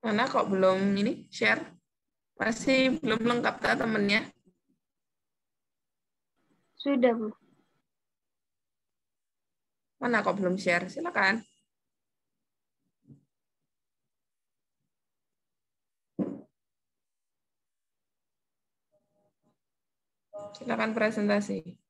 Mana kok belum ini share? Masih belum lengkap temennya? Sudah, Bu. Mana kok belum share? Silakan. Silakan presentasi.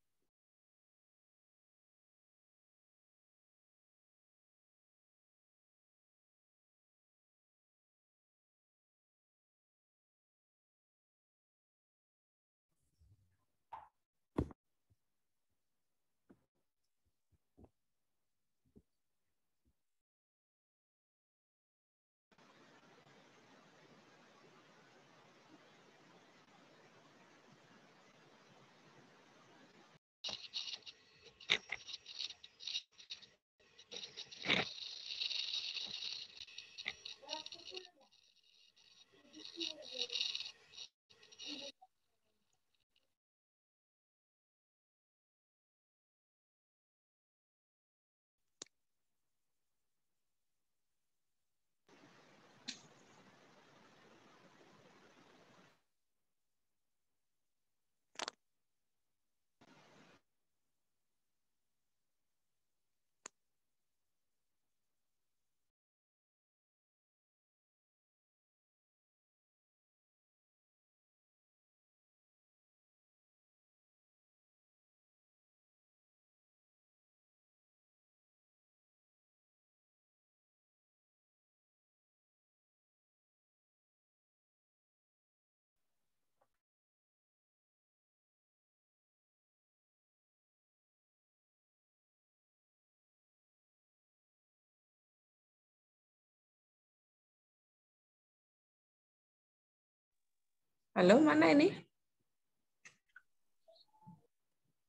Halo, mana ini?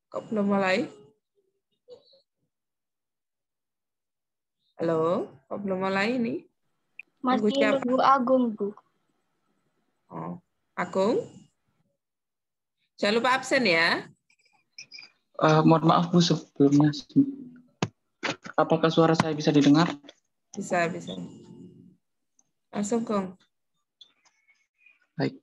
Kok belum mulai? Halo, kok belum mulai ini? Masih siapa? nunggu Agung, Bu. Oh, Agung? Jangan lupa absen ya. Mohon maaf Bu sebelumnya. Apakah suara saya bisa didengar? Bisa. Langsung, Gong. Baik.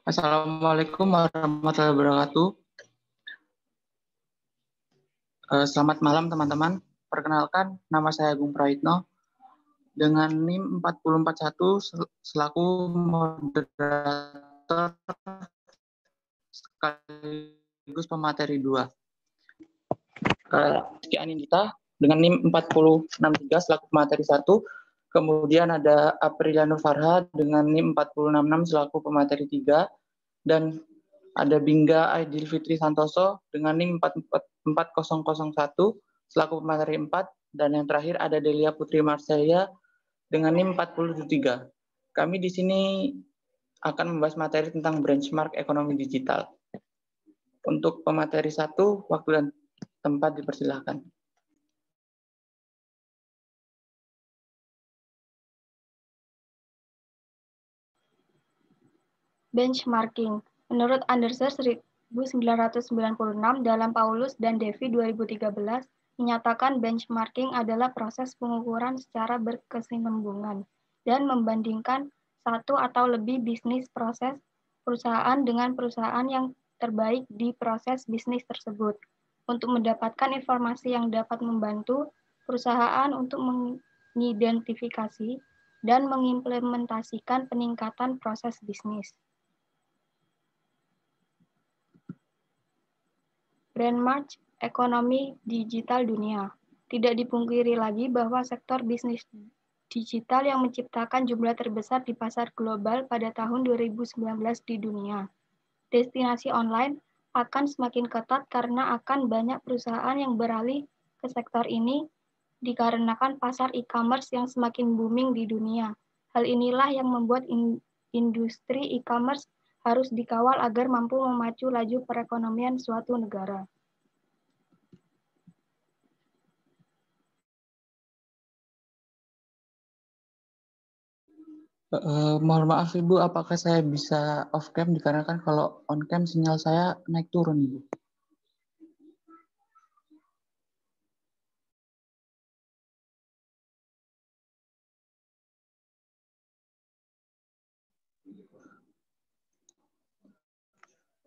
Assalamualaikum warahmatullahi wabarakatuh. Selamat malam teman-teman. Perkenalkan, nama saya Agung Praitno dengan NIM 4041 selaku moderator sekaligus pemateri 2. Rizky Anindita dengan NIM 4063 selaku pemateri 1. Kemudian ada Apriliano Farha dengan NIM 4066 selaku pemateri 3. Dan ada Bingga Aidil Fitri Santoso dengan NIM 4001 selaku pemateri 4. Dan yang terakhir ada Delia Putri Marselia dengan NIM 4073. Kami di sini akan membahas materi tentang benchmark ekonomi digital. Untuk pemateri 1, waktu dan tempat dipersilahkan. Benchmarking. Menurut Anderson 1996 dalam Paulus dan Devi 2013 menyatakan benchmarking adalah proses pengukuran secara berkesinambungan dan membandingkan satu atau lebih bisnis proses perusahaan dengan perusahaan yang terbaik di proses bisnis tersebut untuk mendapatkan informasi yang dapat membantu perusahaan untuk mengidentifikasi dan mengimplementasikan peningkatan proses bisnis. Benchmark ekonomi digital dunia. Tidak dipungkiri lagi bahwa sektor bisnis digital yang menciptakan jumlah terbesar di pasar global pada tahun 2019 di dunia. Destinasi online akan semakin ketat karena akan banyak perusahaan yang beralih ke sektor ini dikarenakan pasar e-commerce yang semakin booming di dunia. Hal inilah yang membuat industri e-commerce harus dikawal agar mampu memacu laju perekonomian suatu negara. Mohon maaf Ibu, apakah saya bisa off cam dikarenakan kalau on cam sinyal saya naik turun Ibu.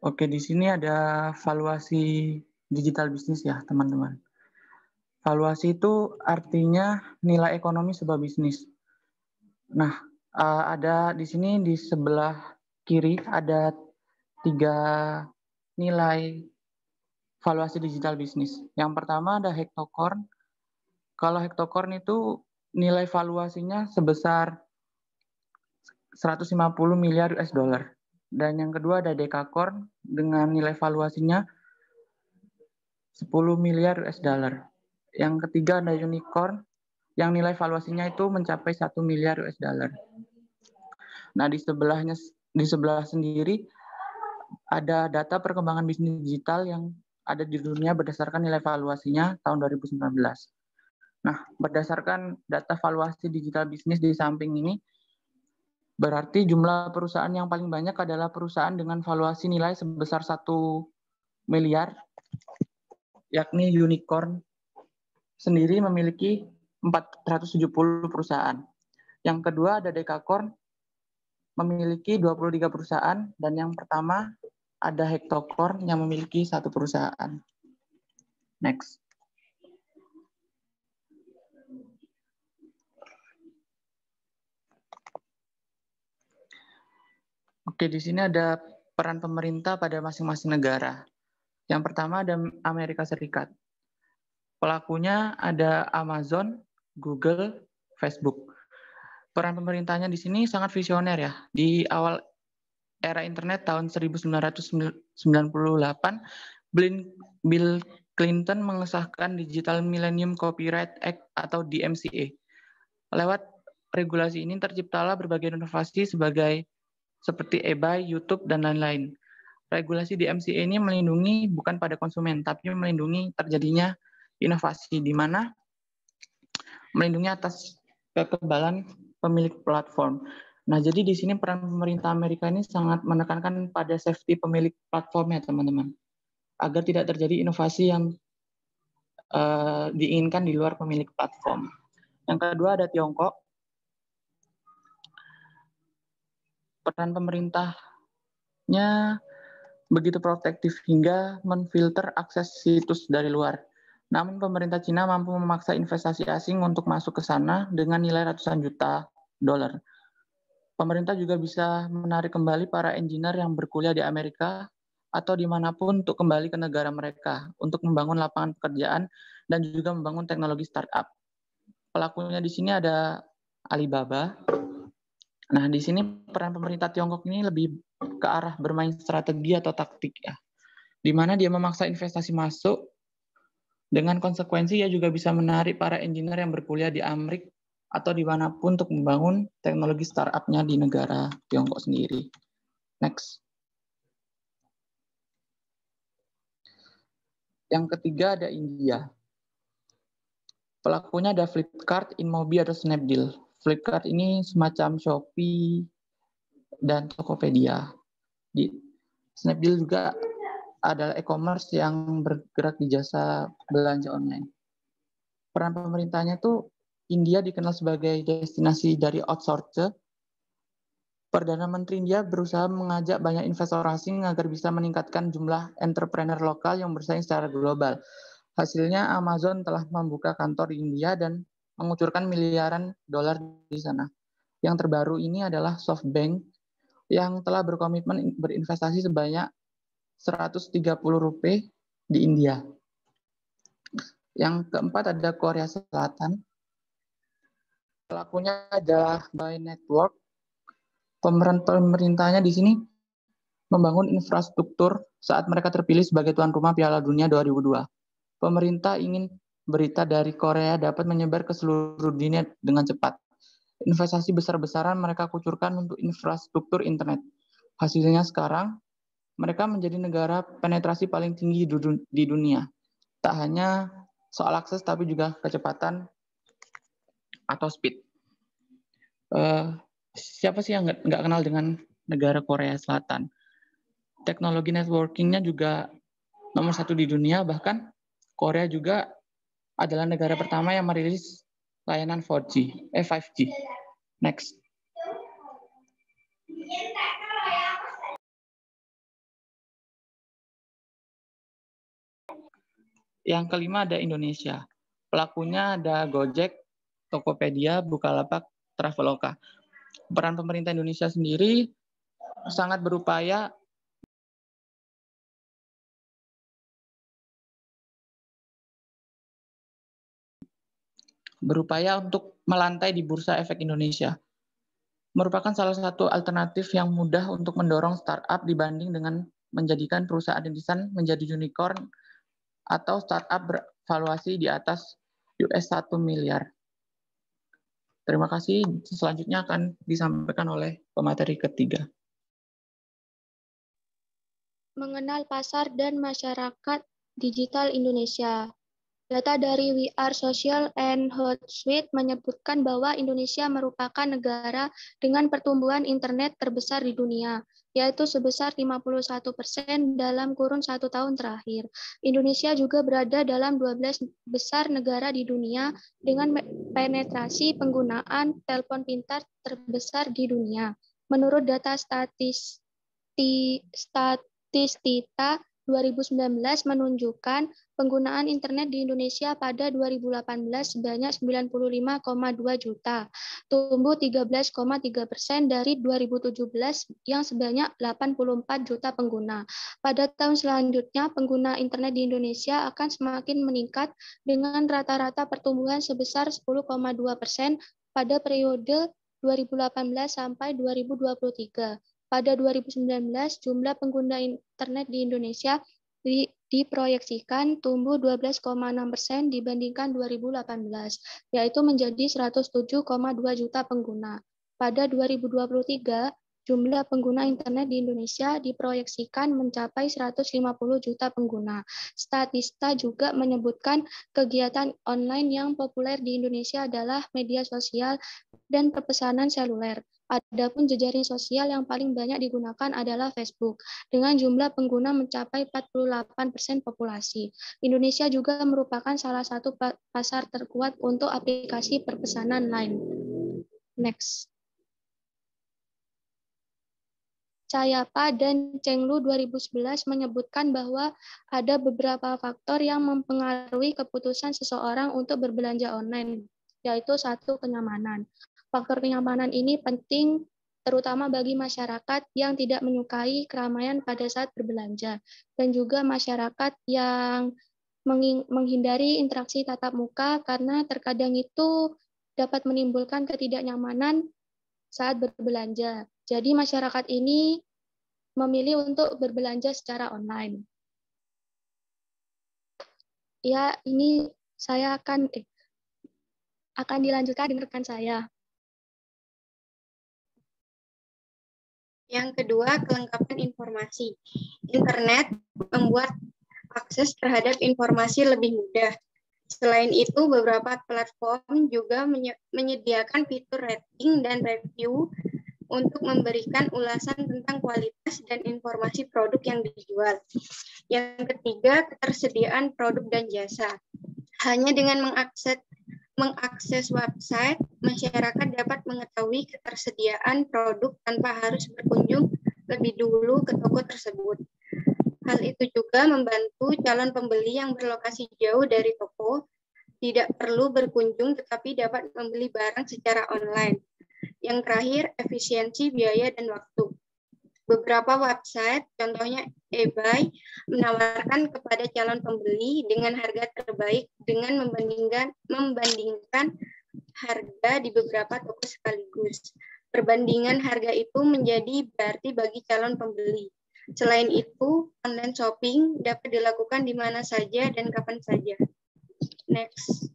Oke, di sini ada valuasi digital bisnis ya, teman-teman. Valuasi itu artinya nilai ekonomi sebuah bisnis. Nah, ada di sini di sebelah kiri ada 3 nilai valuasi digital bisnis. Yang pertama ada hektokorn. Kalau hektokorn itu nilai valuasinya sebesar 150 miliar US dollar. Dan yang kedua ada dekakorn dengan nilai valuasinya 10 miliar US dollar. Yang ketiga ada unicorn yang nilai valuasinya itu mencapai 1 miliar US dollar. Nah, di sebelah sendiri ada data perkembangan bisnis digital yang ada di dunia berdasarkan nilai valuasinya tahun 2019. Nah, berdasarkan data valuasi digital bisnis di samping ini, berarti jumlah perusahaan yang paling banyak adalah perusahaan dengan valuasi nilai sebesar 1 miliar, yakni unicorn sendiri memiliki 470 perusahaan. Yang kedua ada dekakorn memiliki 23 perusahaan, dan yang pertama ada hektokorn yang memiliki 1 perusahaan. Next. Oke, di sini ada peran pemerintah pada masing-masing negara. Yang pertama ada Amerika Serikat. Pelakunya ada Amazon, Google, Facebook. Peran pemerintahnya di sini sangat visioner ya. Di awal era internet tahun 1998, Bill Clinton mengesahkan Digital Millennium Copyright Act atau DMCA. Lewat regulasi ini terciptalah berbagai inovasi seperti eBay, YouTube, dan lain-lain. Regulasi DMCA ini melindungi bukan pada konsumen, tapi melindungi terjadinya inovasi, di mana melindungi atas kekebalan pemilik platform. Nah, jadi di sini peran pemerintah Amerika ini sangat menekankan pada safety pemilik platformnya, teman-teman, agar tidak terjadi inovasi yang diinginkan di luar pemilik platform. Yang kedua ada Tiongkok. Peran pemerintahnya begitu protektif hingga menfilter akses situs dari luar. Namun pemerintah Cina mampu memaksa investasi asing untuk masuk ke sana dengan nilai ratusan juta dolar. Pemerintah juga bisa menarik kembali para engineer yang berkuliah di Amerika atau dimanapun untuk kembali ke negara mereka untuk membangun lapangan pekerjaan dan juga membangun teknologi startup. Pelakunya di sini ada Alibaba. Nah, di sini peran pemerintah Tiongkok ini lebih ke arah bermain strategi atau taktik ya, di mana dia memaksa investasi masuk, dengan konsekuensi ia juga bisa menarik para engineer yang berkuliah di Amerika atau dimanapun untuk membangun teknologi startup-nya di negara Tiongkok sendiri. Next. Yang ketiga ada India. Pelakunya ada Flipkart, InMobi, atau Snapdeal. Flipkart ini semacam Shopee dan Tokopedia. Snapdeal juga adalah e-commerce yang bergerak di jasa belanja online. Peran pemerintahnya itu India dikenal sebagai destinasi dari outsource. Perdana Menteri India berusaha mengajak banyak investor asing agar bisa meningkatkan jumlah entrepreneur lokal yang bersaing secara global. Hasilnya Amazon telah membuka kantor di India dan mengucurkan miliaran dolar di sana. Yang terbaru ini adalah SoftBank yang telah berkomitmen berinvestasi sebanyak 130 rupiah di India. Yang keempat ada Korea Selatan. Pelakunya adalah By Network. Pemeran pemerintahnya di sini membangun infrastruktur saat mereka terpilih sebagai tuan rumah Piala Dunia 2002. Pemerintah ingin berita dari Korea dapat menyebar ke seluruh dunia dengan cepat. Investasi besar-besaran mereka kucurkan untuk infrastruktur internet. Hasilnya sekarang, mereka menjadi negara penetrasi paling tinggi di dunia. Tak hanya soal akses, tapi juga kecepatan atau speed. Siapa sih yang nggak kenal dengan negara Korea Selatan? Teknologi networking-nya juga nomor 1 di dunia, bahkan Korea juga adalah negara pertama yang merilis layanan 5G. Next. Yang kelima ada Indonesia. Pelakunya ada Gojek, Tokopedia, Bukalapak, Traveloka. Peran pemerintah Indonesia sendiri sangat berupaya untuk melantai di Bursa Efek Indonesia. Merupakan salah satu alternatif yang mudah untuk mendorong startup dibanding dengan menjadikan perusahaan rintisan menjadi unicorn atau startup bervaluasi di atas US 1 miliar. Terima kasih. Selanjutnya akan disampaikan oleh pemateri ketiga. Mengenal pasar dan masyarakat digital Indonesia. Data dari We Are Social and Hootsuite menyebutkan bahwa Indonesia merupakan negara dengan pertumbuhan internet terbesar di dunia, yaitu sebesar 51% dalam kurun 1 tahun terakhir. Indonesia juga berada dalam 12 besar negara di dunia dengan penetrasi penggunaan telepon pintar terbesar di dunia. Menurut data Statista 2019 menunjukkan penggunaan internet di Indonesia pada 2018 sebanyak 95,2 juta, tumbuh 13,3% dari 2017 yang sebanyak 84 juta pengguna. Pada tahun selanjutnya, pengguna internet di Indonesia akan semakin meningkat dengan rata-rata pertumbuhan sebesar 10,2% pada periode 2018 sampai 2023. Pada 2019, jumlah pengguna internet di Indonesia diproyeksikan tumbuh 12,6% dibandingkan 2018, yaitu menjadi 107,2 juta pengguna. Pada 2023, jumlah pengguna internet di Indonesia diproyeksikan mencapai 150 juta pengguna. Statista juga menyebutkan kegiatan online yang populer di Indonesia adalah media sosial dan pemesanan seluler. Adapun jejaring sosial yang paling banyak digunakan adalah Facebook, dengan jumlah pengguna mencapai 48% populasi. Indonesia juga merupakan salah satu pasar terkuat untuk aplikasi perpesanan lain. Next. Cayapa dan Chenglu 2011 menyebutkan bahwa ada beberapa faktor yang mempengaruhi keputusan seseorang untuk berbelanja online, yaitu 1, kenyamanan. Faktor kenyamanan ini penting terutama bagi masyarakat yang tidak menyukai keramaian pada saat berbelanja, dan juga masyarakat yang menghindari interaksi tatap muka karena terkadang itu dapat menimbulkan ketidaknyamanan saat berbelanja. Jadi masyarakat ini memilih untuk berbelanja secara online. Ya, ini saya akan dilanjutkan dengan rekan saya. Yang kedua, kelengkapan informasi. Internet membuat akses terhadap informasi lebih mudah. Selain itu, beberapa platform juga menyediakan fitur rating dan review untuk memberikan ulasan tentang kualitas dan informasi produk yang dijual. Yang ketiga, ketersediaan produk dan jasa. Hanya dengan mengakses website, masyarakat dapat mengetahui ketersediaan produk tanpa harus berkunjung lebih dulu ke toko tersebut. Hal itu juga membantu calon pembeli yang berlokasi jauh dari toko, tidak perlu berkunjung tetapi dapat membeli barang secara online. Yang terakhir, efisiensi biaya dan waktu. Beberapa website, contohnya eBay, menawarkan kepada calon pembeli dengan harga terbaik dengan membandingkan harga di beberapa toko sekaligus. Perbandingan harga itu menjadi berarti bagi calon pembeli. Selain itu, online shopping dapat dilakukan di mana saja dan kapan saja. Next.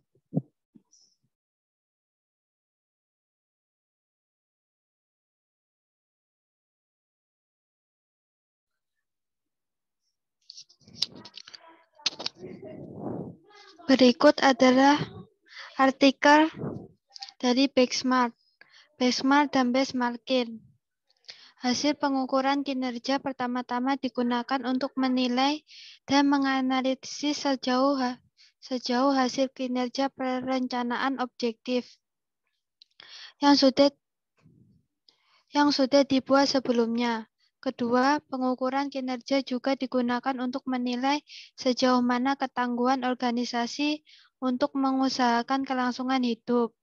Berikut adalah artikel dari Benchmark dan Benchmarking. Hasil pengukuran kinerja pertama-tama digunakan untuk menilai dan menganalisis sejauh hasil kinerja perencanaan objektif yang sudah dibuat sebelumnya. Kedua, pengukuran kinerja juga digunakan untuk menilai sejauh mana ketangguhan organisasi untuk mengusahakan kelangsungan hidup,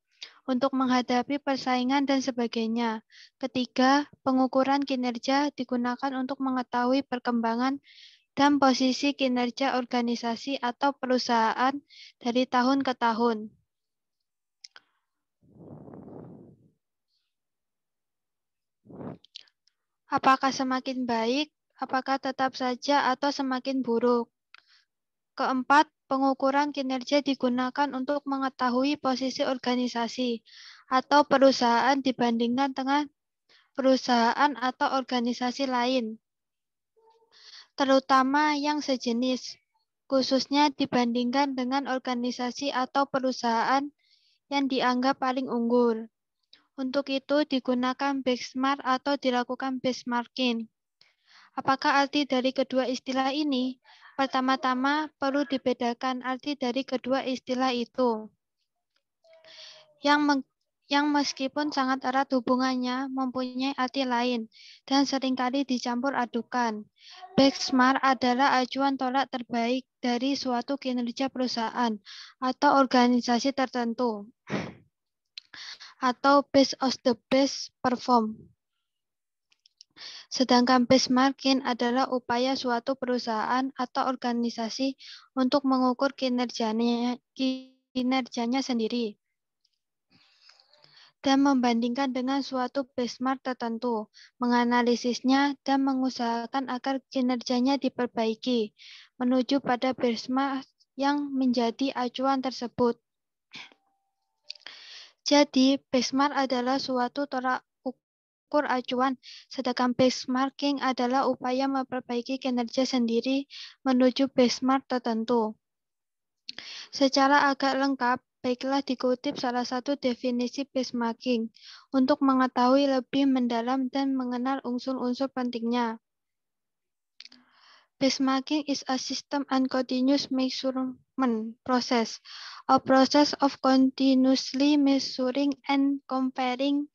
untuk menghadapi persaingan dan sebagainya. Ketiga, pengukuran kinerja digunakan untuk mengetahui perkembangan dan posisi kinerja organisasi atau perusahaan dari tahun ke tahun. Apakah semakin baik, apakah tetap saja, atau semakin buruk? Keempat, pengukuran kinerja digunakan untuk mengetahui posisi organisasi atau perusahaan dibandingkan dengan perusahaan atau organisasi lain, terutama yang sejenis, khususnya dibandingkan dengan organisasi atau perusahaan yang dianggap paling unggul. Untuk itu digunakan benchmark atau dilakukan benchmarking. Apakah arti dari kedua istilah ini? Pertama-tama perlu dibedakan arti dari kedua istilah itu. Yang meskipun sangat erat hubungannya mempunyai arti lain dan seringkali dicampur adukan. Benchmark adalah acuan tolak terbaik dari suatu kinerja perusahaan atau organisasi tertentu, atau best of the best perform. Sedangkan benchmarking adalah upaya suatu perusahaan atau organisasi untuk mengukur kinerjanya sendiri dan membandingkan dengan suatu benchmark tertentu, menganalisisnya dan mengusahakan agar kinerjanya diperbaiki menuju pada benchmark yang menjadi acuan tersebut. Jadi, benchmark adalah suatu tolak ukur acuan, sedangkan benchmarking adalah upaya memperbaiki kinerja sendiri menuju benchmark tertentu. Secara agak lengkap, baiklah dikutip salah satu definisi benchmarking untuk mengetahui lebih mendalam dan mengenal unsur-unsur pentingnya. Benchmarking is a system and continuous measurement process, a process of continuously measuring and comparing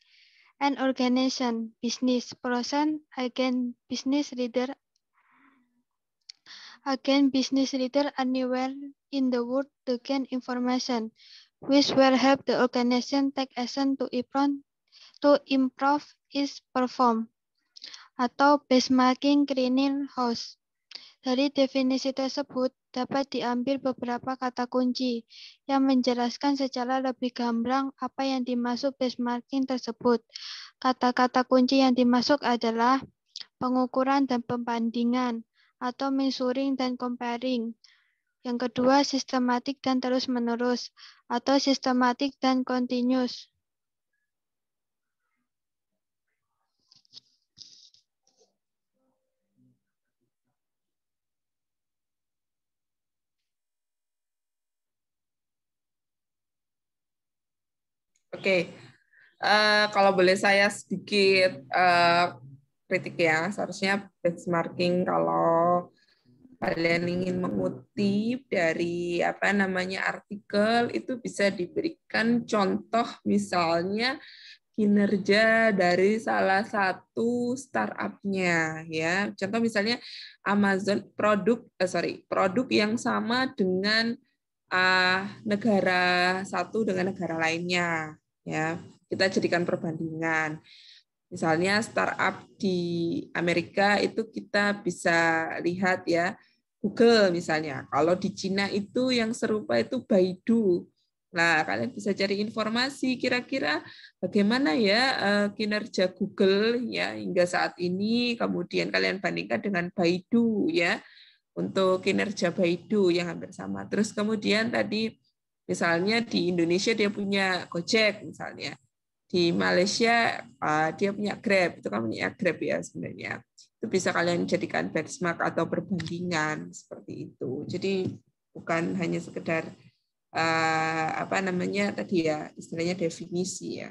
an organization, business process against business leader anywhere in the world to gain information, which will help the organization take action to improve its performance, atau benchmarking clearinghouse. Dari definisi tersebut dapat diambil beberapa kata kunci yang menjelaskan secara lebih gamblang apa yang dimaksud benchmarking tersebut. Kata-kata kunci yang dimaksud adalah pengukuran dan pembandingan, atau measuring dan comparing. Yang kedua, sistematik dan terus-menerus, atau sistematik dan continuous. Oke, kalau boleh saya sedikit kritik ya, seharusnya benchmarking kalau kalian ingin mengutip dari artikel itu bisa diberikan contoh misalnya kinerja dari salah satu startup-nya ya. Contoh misalnya Amazon produk yang sama dengan negara satu dengan negara lainnya ya. Kita jadikan perbandingan. Misalnya startup di Amerika itu kita bisa lihat ya, Google misalnya. Kalau di Cina itu yang serupa itu Baidu. Nah, kalian bisa cari informasi kira-kira bagaimana ya kinerja Google ya hingga saat ini, kemudian kalian bandingkan dengan Baidu ya. Untuk kinerja Baidu yang hampir sama. Terus kemudian tadi misalnya di Indonesia dia punya Gojek misalnya. Di Malaysia dia punya Grab, itu kan punya Grab ya sebenarnya. Itu bisa kalian jadikan benchmark atau perbandingan seperti itu. Jadi bukan hanya sekedar tadi ya istilahnya definisi ya.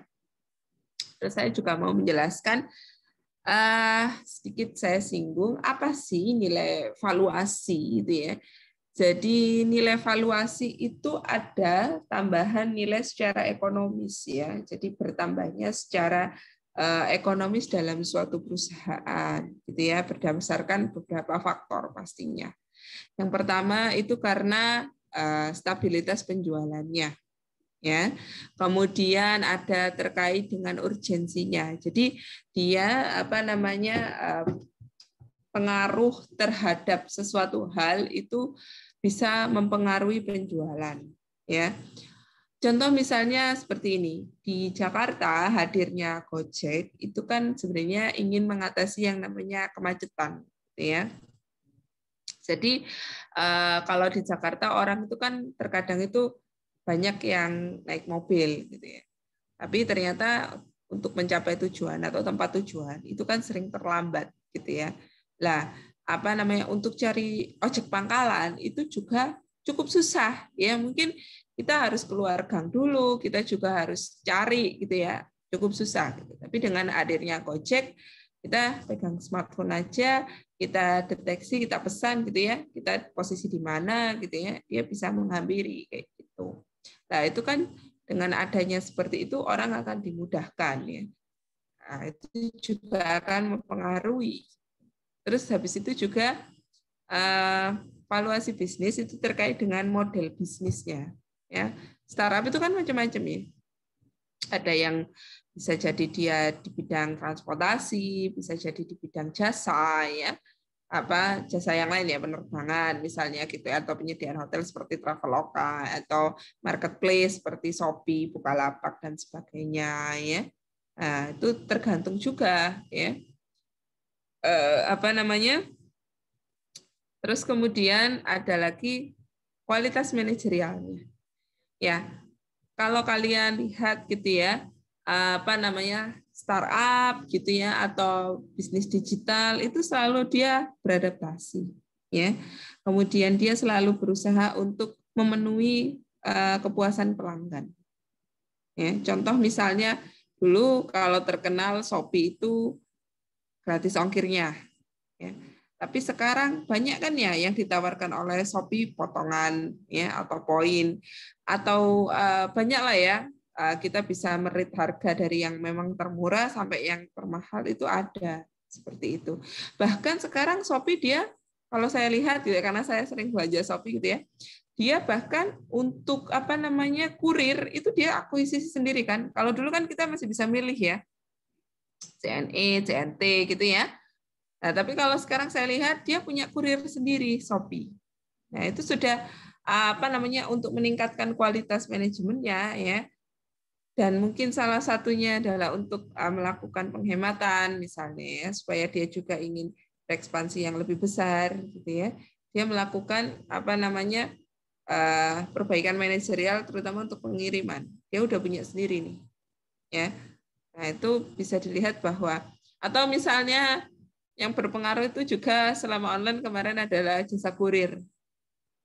Terus saya juga mau menjelaskan sedikit saya singgung apa sih nilai valuasi itu ya. Jadi nilai valuasi itu ada tambahan nilai secara ekonomis ya. Jadi bertambahnya secara ekonomis dalam suatu perusahaan, gitu ya, berdasarkan beberapa faktor pastinya. Yang pertama itu karena stabilitas penjualannya, ya. Kemudian ada terkait dengan urgensinya. Jadi dia pengaruh terhadap sesuatu hal itu bisa mempengaruhi penjualan, ya. Contoh misalnya seperti ini, di Jakarta hadirnya Gojek itu kan sebenarnya ingin mengatasi yang namanya kemacetan, ya. Jadi kalau di Jakarta orang itu kan terkadang itu banyak yang naik mobil, gitu ya. Tapi ternyata untuk mencapai tujuan atau tempat tujuan itu kan sering terlambat, gitu ya. Lah, untuk cari ojek pangkalan itu juga cukup susah, ya. Mungkin kita harus keluar gang dulu, kita juga harus cari, gitu ya, cukup susah. Gitu. Tapi dengan hadirnya Gojek, kita pegang smartphone aja, kita deteksi, kita pesan, gitu ya, kita posisi di mana, gitu ya, dia bisa menghampiri kayak gitu. Nah itu kan dengan adanya seperti itu orang akan dimudahkan, ya. Nah, itu juga akan mempengaruhi. Terus habis itu juga valuasi bisnis itu terkait dengan model bisnisnya. Ya, startup itu kan macam-macam ya. Ada yang bisa jadi dia di bidang transportasi, bisa jadi di bidang jasa, ya, jasa yang lain ya, penerbangan misalnya gitu, atau penyediaan hotel seperti Traveloka, atau marketplace seperti Shopee, Bukalapak dan sebagainya, ya. Nah, itu tergantung juga, ya. Terus kemudian ada lagi kualitas manajerialnya. Ya, kalau kalian lihat gitu ya, startup gitu ya, atau bisnis digital itu selalu dia beradaptasi, ya. Kemudian dia selalu berusaha untuk memenuhi kepuasan pelanggan. Ya, contoh misalnya dulu kalau terkenal Shopee itu gratis ongkirnya, ya. Tapi sekarang banyak kan ya yang ditawarkan oleh Shopee potongan, ya, atau poin, atau banyak lah ya, kita bisa merit harga dari yang memang termurah sampai yang termahal itu ada, seperti itu. Bahkan sekarang Shopee dia, kalau saya lihat gitu ya, karena saya sering belanja Shopee gitu ya, dia bahkan untuk kurir itu dia akuisisi sendiri kan. Kalau dulu kan kita masih bisa milih ya, CNE, CNT gitu ya. Nah, tapi kalau sekarang saya lihat dia punya kurir sendiri, Shopee. Nah, itu sudah untuk meningkatkan kualitas manajemennya, ya. Dan mungkin salah satunya adalah untuk melakukan penghematan misalnya, ya, supaya dia juga ingin ekspansi yang lebih besar gitu ya. Dia melakukan perbaikan manajerial terutama untuk pengiriman. Dia udah punya sendiri nih. Ya. Nah, itu bisa dilihat bahwa, atau misalnya yang berpengaruh itu juga selama online kemarin adalah jasa kurir.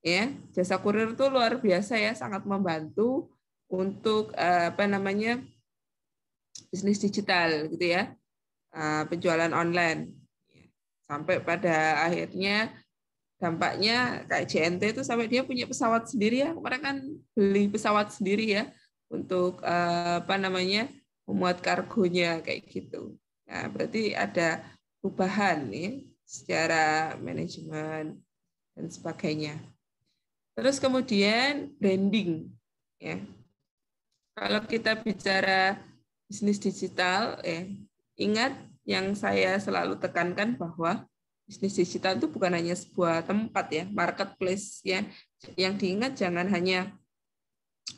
Ya, jasa kurir itu luar biasa ya, sangat membantu untuk bisnis digital gitu ya, penjualan online. Sampai pada akhirnya dampaknya kayak JNT itu sampai dia punya pesawat sendiri ya. Kemarin kan beli pesawat sendiri ya untuk memuat kargonya kayak gitu. Nah, berarti ada perubahan nih secara manajemen dan sebagainya. Terus kemudian branding, ya. Kalau kita bicara bisnis digital, ingat yang saya selalu tekankan bahwa bisnis digital itu bukan hanya sebuah tempat ya, marketplace ya. Yang diingat jangan hanya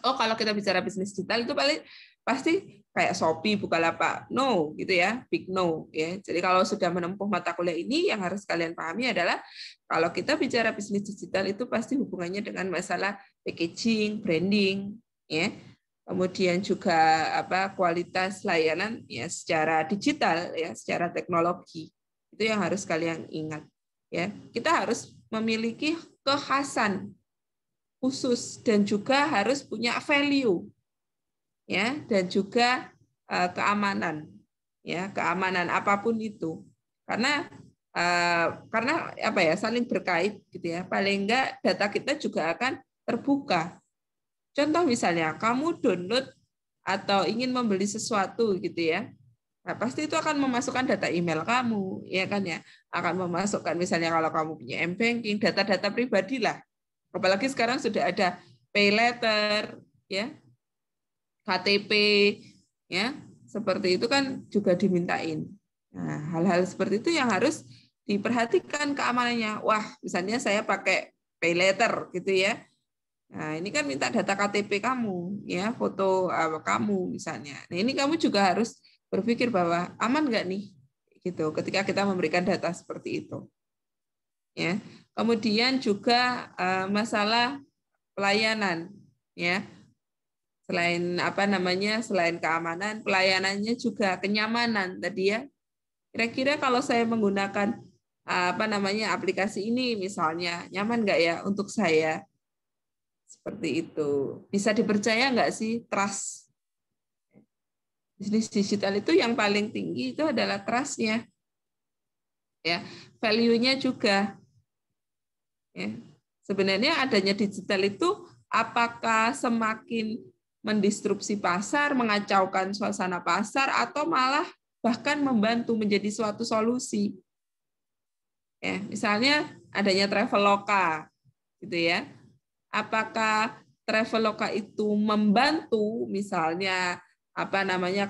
kalau kita bicara bisnis digital itu pasti kayak Shopee, Bukalapak, no gitu ya, big no ya. Jadi kalau sudah menempuh mata kuliah ini, yang harus kalian pahami adalah kalau kita bicara bisnis digital itu pasti hubungannya dengan masalah packaging, branding, ya. Kemudian juga kualitas layanan ya secara digital ya, secara teknologi. Itu yang harus kalian ingat ya. Kita harus memiliki kekhasan khusus dan juga harus punya value. Ya, dan juga keamanan, ya, keamanan apapun itu, karena saling berkait gitu ya. Paling enggak data kita juga akan terbuka. Contoh misalnya kamu download atau ingin membeli sesuatu gitu ya, Nah, pasti itu akan memasukkan data email kamu, ya kan ya. Akan memasukkan misalnya kalau kamu punya m-banking, data-data pribadi lah. Apalagi sekarang sudah ada pay letter, ya, KTP, ya, seperti itu kan juga dimintain. Nah, hal-hal seperti itu yang harus diperhatikan keamanannya. Wah, misalnya saya pakai pay letter gitu ya. Nah, ini kan minta data KTP kamu, ya, foto kamu misalnya. Nah, ini kamu juga harus berpikir bahwa aman nggak nih, gitu, ketika kita memberikan data seperti itu. Ya, kemudian juga masalah pelayanan, ya. Selain selain keamanan, pelayanannya juga kenyamanan tadi ya. Kira-kira kalau saya menggunakan aplikasi ini misalnya, nyaman nggak ya untuk saya? Seperti itu. Bisa dipercaya nggak sih? Trust. Bisnis digital itu yang paling tinggi itu adalah trust-nya. Ya, value-nya juga. Ya. Sebenarnya adanya digital itu apakah semakin mendistrupsi pasar, mengacaukan suasana pasar, atau malah bahkan membantu menjadi suatu solusi. Ya, misalnya adanya Traveloka, gitu ya. Apakah Traveloka itu membantu misalnya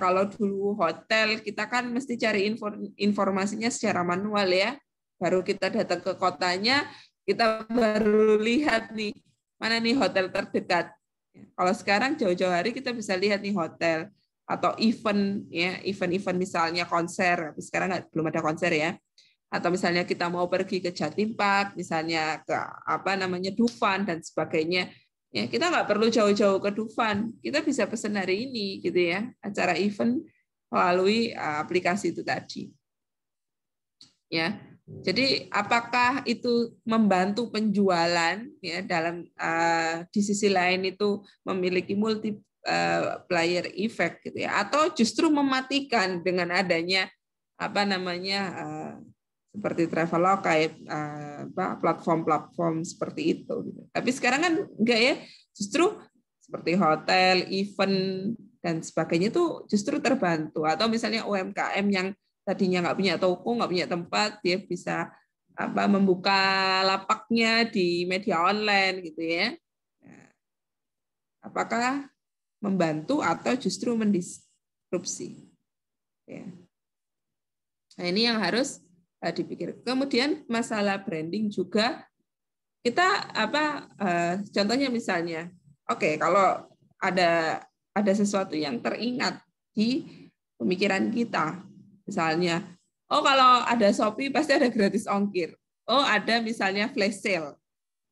kalau dulu hotel kita kan mesti cari informasinya secara manual ya, baru kita datang ke kotanya kita baru lihat nih mana nih hotel terdekat. Kalau sekarang jauh-jauh hari kita bisa lihat nih hotel atau event ya, event misalnya konser, tapi sekarang belum ada konser ya. Atau misalnya kita mau pergi ke Jatim Park, misalnya ke Dufan dan sebagainya. Ya, kita nggak perlu jauh-jauh ke Dufan, kita bisa pesan hari ini gitu ya, acara event melalui aplikasi itu tadi. Ya. Jadi apakah itu membantu penjualan ya di sisi lain itu memiliki multiplier effect gitu ya, atau justru mematikan dengan adanya seperti Traveloka ya, platform-platform seperti itu gitu. Tapi sekarang kan enggak ya, justru seperti hotel, event dan sebagainya itu justru terbantu, atau misalnya UMKM yang tadinya nggak punya toko, nggak punya tempat, dia bisa membuka lapaknya di media online gitu ya. Apakah membantu atau justru mendisrupsi? Ya. Nah, ini yang harus dipikir. Kemudian masalah branding juga kita contohnya misalnya, oke, kalau ada sesuatu yang teringat di pemikiran kita. Misalnya, oh kalau ada Shopee pasti ada gratis ongkir. Oh ada misalnya flash sale.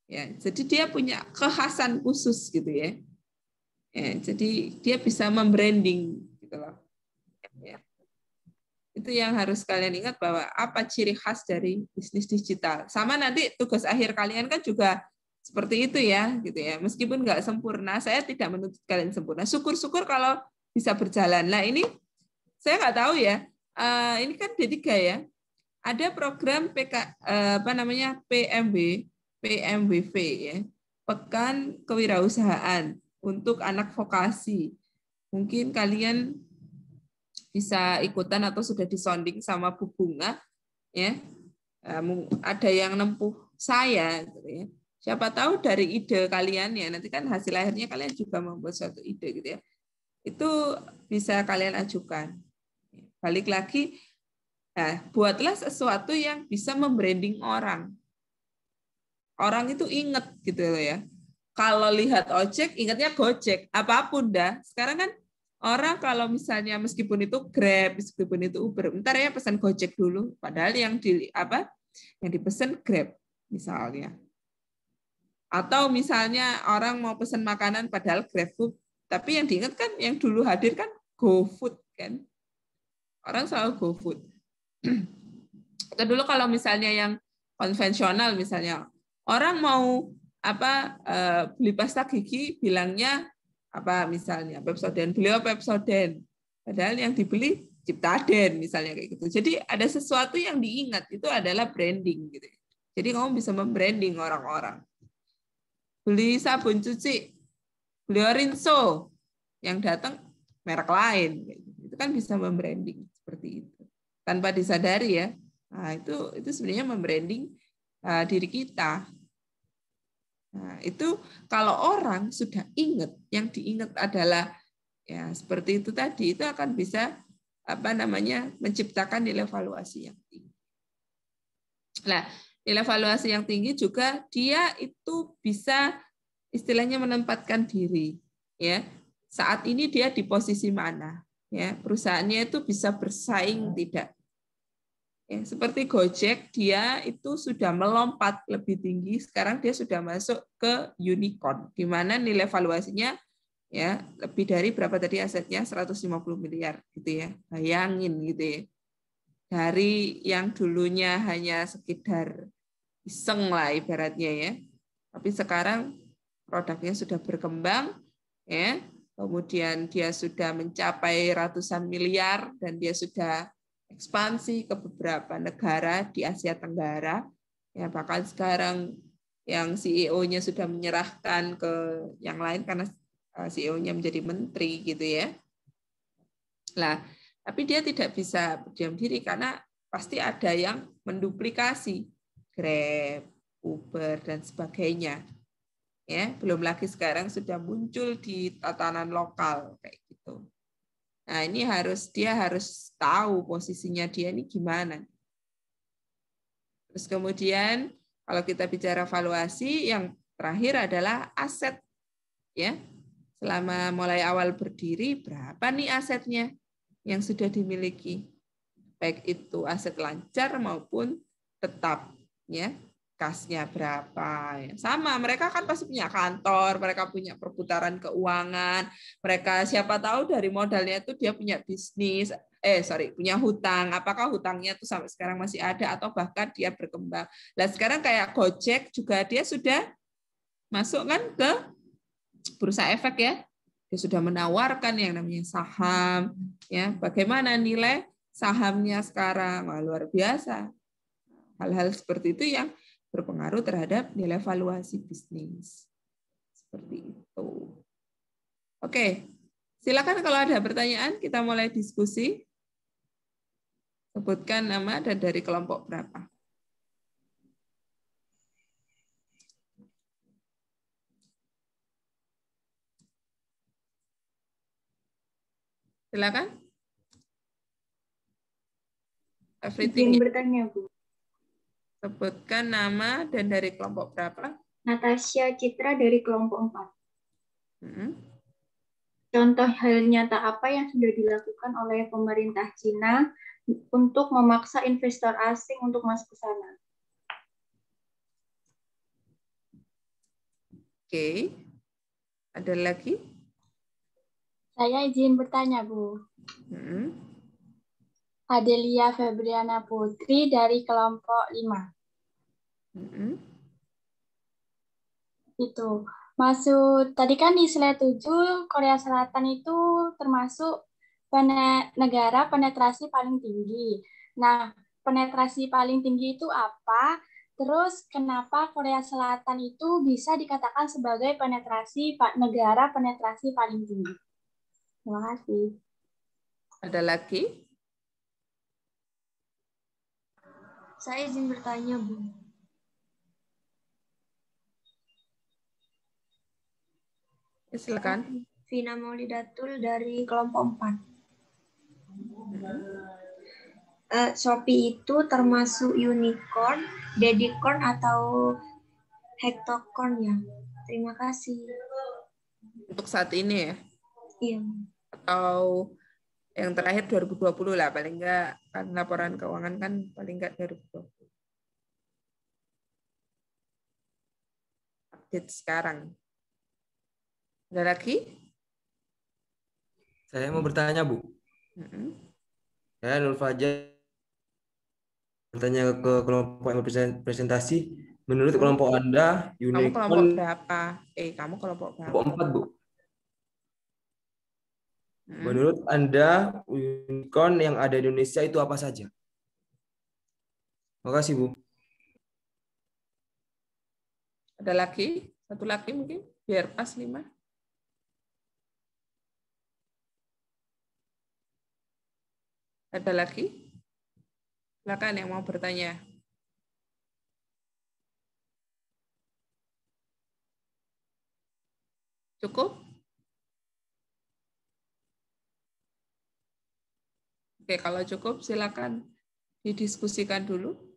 Ya, jadi dia punya kekhasan khusus gitu ya. Jadi dia bisa membranding gitu loh. Ya. Itu yang harus kalian ingat bahwa apa ciri khas dari bisnis digital. Sama nanti tugas akhir kalian kan juga seperti itu ya, gitu ya. Meskipun nggak sempurna, saya tidak menuntut kalian sempurna. Syukur-syukur kalau bisa berjalan. Nah ini saya nggak tahu ya. Ini kan D3 ya. Ada program PMWV ya. Pekan Kewirausahaan untuk anak vokasi. Mungkin kalian bisa ikutan atau sudah disonding sama Bu Bunga ya. Ada yang nempuh saya gitu ya. Siapa tahu dari ide kalian ya, nanti kan hasil akhirnya kalian juga membuat suatu ide gitu ya. Itu bisa kalian ajukan. Balik lagi, buatlah sesuatu yang bisa membranding orang. Orang itu inget gitu loh ya. Kalau lihat ojek, ingatnya Gojek. Apapun dah. Sekarang kan orang kalau misalnya meskipun itu Grab, meskipun itu Uber, bentar ya pesan Gojek dulu. Padahal yang dipesan Grab misalnya. Atau misalnya orang mau pesan makanan padahal GrabFood, tapi yang diingat kan yang dulu hadir kan GoFood kan. Orang selalu GoFood. Atau dulu kalau misalnya yang konvensional misalnya orang mau beli pasta gigi bilangnya misalnya Pepsodent, beliau Pepsodent. Padahal yang dibeli Ciptaden misalnya kayak gitu. Jadi ada sesuatu yang diingat itu adalah branding gitu. Jadi kamu bisa membranding orang-orang. Beli sabun cuci, beli Rinso, yang datang merek lain. Itu kan bisa membranding seperti seperti itu. Tanpa disadari ya. Nah, itu sebenarnya membranding diri kita. Nah, itu kalau orang sudah ingat, yang diingat adalah ya seperti itu tadi, itu akan bisa menciptakan nilai valuasi yang tinggi. Nah, nilai valuasi yang tinggi juga dia itu bisa istilahnya menempatkan diri, ya. Saat ini dia di posisi mana, ya. Perusahaannya itu bisa bersaing tidak. Ya, seperti Gojek, dia itu sudah melompat lebih tinggi, sekarang dia sudah masuk ke unicorn, di mana nilai valuasinya ya lebih dari berapa tadi asetnya 150 miliar gitu ya. Bayangin gitu ya. Dari yang dulunya hanya sekedar iseng lah ibaratnya ya. Tapi sekarang produknya sudah berkembang ya. Kemudian dia sudah mencapai ratusan miliar dan dia sudah ekspansi ke beberapa negara di Asia Tenggara. Ya, bahkan sekarang yang CEO-nya sudah menyerahkan ke yang lain karena CEO-nya menjadi menteri gitu ya. Nah, tapi dia tidak bisa berdiam diri karena pasti ada yang menduplikasi Grab, Uber dan sebagainya. Ya, belum lagi sekarang sudah muncul di tatanan lokal kayak gitu. Nah, ini dia harus tahu posisinya dia ini gimana. Terus kemudian kalau kita bicara valuasi, yang terakhir adalah aset ya. Selama mulai awal berdiri, berapa nih asetnya yang sudah dimiliki? Baik itu aset lancar maupun tetap, ya. Kasnya berapa? Ya. Sama, mereka kan pasti punya kantor, mereka punya perputaran keuangan, mereka siapa tahu dari modalnya itu dia punya bisnis, punya hutang. Apakah hutangnya itu sampai sekarang masih ada atau bahkan dia berkembang? Nah, sekarang kayak Gojek juga dia sudah masuk kan ke bursa efek ya, dia sudah menawarkan yang namanya saham, ya bagaimana nilai sahamnya sekarang. Wah, luar biasa. Hal-hal seperti itu yang berpengaruh terhadap nilai valuasi bisnis. Seperti itu. Oke, silakan kalau ada pertanyaan kita mulai diskusi. Sebutkan nama dan dari kelompok berapa. Silakan. Everything. Izin bertanya, Bu. Sebutkan nama dan dari kelompok berapa. Natasha Citra dari kelompok 4. Hmm. Contoh hal nyata apa yang sudah dilakukan oleh pemerintah Cina untuk memaksa investor asing untuk masuk ke sana? Oke. Ada lagi? Saya izin bertanya, Bu. Adelia Febriana Putri dari kelompok 5. Itu. Maksud, tadi kan di slide 7, Korea Selatan itu termasuk negara penetrasi paling tinggi. Nah, penetrasi paling tinggi itu apa? Terus kenapa Korea Selatan itu bisa dikatakan sebagai negara penetrasi paling tinggi? Terima kasih. Ada lagi? Saya izin bertanya, Bu. Silakan. Vina Maulidatul dari kelompok 4. Shopee itu termasuk unicorn, dedicorn, atau hectocorn ya? Terima kasih. Untuk saat ini ya? Iya. Atau yang terakhir 2020 lah, paling enggak kan laporan keuangan kan paling enggak 2020. Update sekarang. Ada lagi? Saya mau bertanya, Bu. Saya Nur Fajar bertanya ke kelompok yang presentasi. Menurut kelompok Anda, unicorn... Kamu kelompok berapa? Kamu kelompok berapa? Kelompok 4, Bu. Menurut Anda, unicorn yang ada di Indonesia itu apa saja? Terima kasih, Bu. Ada lagi? Satu lagi mungkin? Biar pas 5. Ada lagi? Silakan yang mau bertanya. Cukup? Oke, kalau cukup silakan didiskusikan dulu.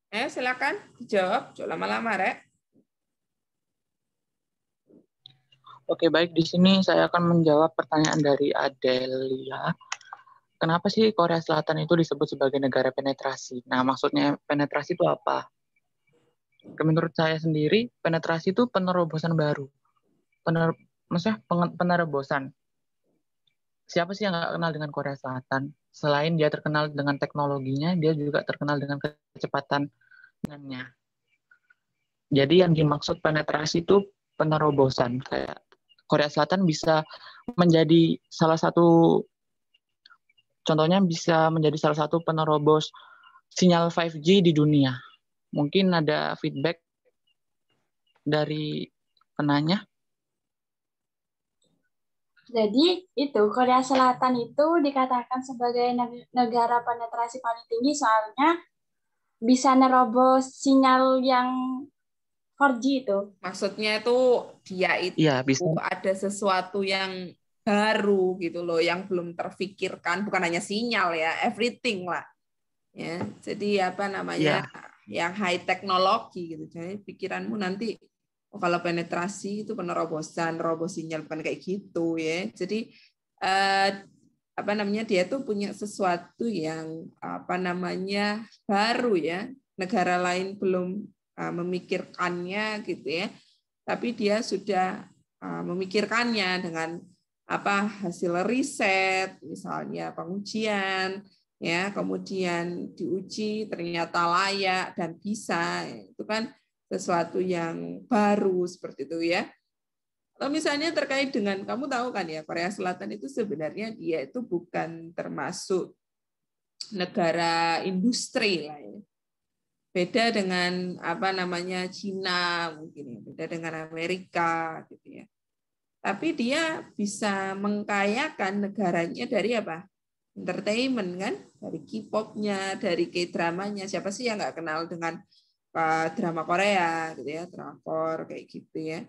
Silakan dijawab, jangan lama-lama, Rek. Oke, baik. Di sini saya akan menjawab pertanyaan dari Adelia. Kenapa sih Korea Selatan itu disebut sebagai negara penetrasi? Nah, maksudnya penetrasi itu apa? Menurut saya sendiri, penetrasi itu penerobosan baru. Maksudnya penerobosan. Siapa sih yang nggak kenal dengan Korea Selatan? Selain dia terkenal dengan teknologinya, dia juga terkenal dengan kecepatannya. Jadi yang dimaksud penetrasi itu penerobosan. Kayak Korea Selatan bisa menjadi salah satu, contohnya bisa menjadi salah satu penerobos sinyal 5G di dunia. Mungkin ada feedback dari penanya. Jadi itu Korea Selatan itu dikatakan sebagai negara penetrasi paling tinggi soalnya bisa nerobos sinyal yang 4G itu. Maksudnya itu dia itu Iya, bisa. ada sesuatu yang baru gitu loh, yang belum terfikirkan, bukan hanya sinyal ya, everything lah. Ya, jadi apa namanya? Yang high teknologi gitu. Jadi pikiranmu nanti kalau penetrasi itu penerobosan, robos sinyal, bukan kayak gitu ya. Jadi apa namanya, dia tuh punya sesuatu yang apa namanya baru ya. Negara lain belum memikirkannya gitu ya. Tapi dia sudah memikirkannya dengan apa hasil riset, misalnya pengujian, ya kemudian diuji ternyata layak dan bisa, itu kan sesuatu yang baru seperti itu ya. Atau misalnya terkait dengan, kamu tahu kan ya, Korea Selatan itu sebenarnya dia itu bukan termasuk negara industri lah ya. Beda dengan apa namanya Cina mungkin, beda dengan Amerika gitu ya. Tapi dia bisa mengkayakan negaranya dari apa? Entertainment kan, dari K-pop-nya, dari K-dramanya. Siapa sih yang nggak kenal dengan drama Korea gitu ya, drakor kayak gitu ya.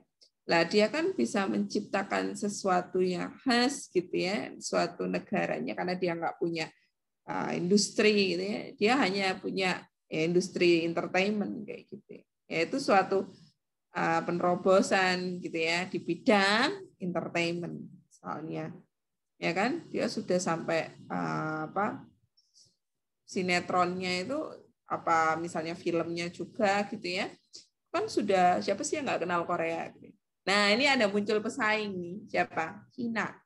Lah dia kan bisa menciptakan sesuatu yang khas gitu ya, suatu negaranya karena dia nggak punya industri gitu ya. Dia hanya punya industri entertainment kayak gitu. Ya, itu suatu penerobosan gitu ya di bidang entertainment misalnya. Ya kan? Dia sudah sampai sinetronnya itu apa misalnya filmnya juga gitu ya. Kan sudah, siapa sih yang nggak kenal Korea gitu. Nah, ini ada muncul pesaing nih, siapa? Cina.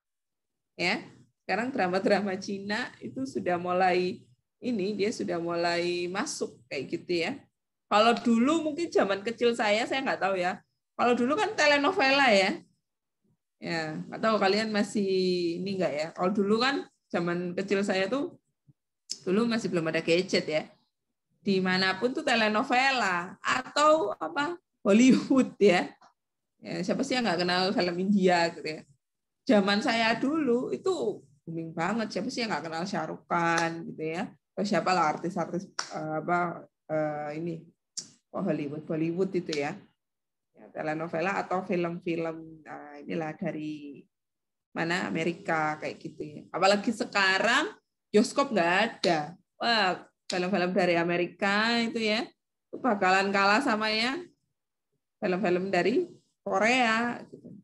Ya. Sekarang drama-drama Cina itu sudah mulai dia sudah mulai masuk kayak gitu ya. Kalau dulu mungkin zaman kecil saya nggak tahu ya. Kalau dulu kan telenovela ya. Ya, nggak tahu kalian masih ini nggak ya. Kalau dulu kan zaman kecil saya tuh dulu masih belum ada gadget ya. Dimanapun tuh telenovela atau apa Hollywood ya. Ya, siapa sih yang nggak kenal film India gitu ya. Zaman saya dulu itu booming banget. Siapa sih yang nggak kenal Shah Rukh Khan gitu ya. Atau siapa lah artis-artis Hollywood itu ya. Ya, telenovela atau film-film inilah dari mana Amerika kayak gitu ya. Apalagi sekarang bioskop nggak ada. Wah, film-film dari Amerika itu ya itu bakalan kalah sama yang film-film dari Korea. Gitu.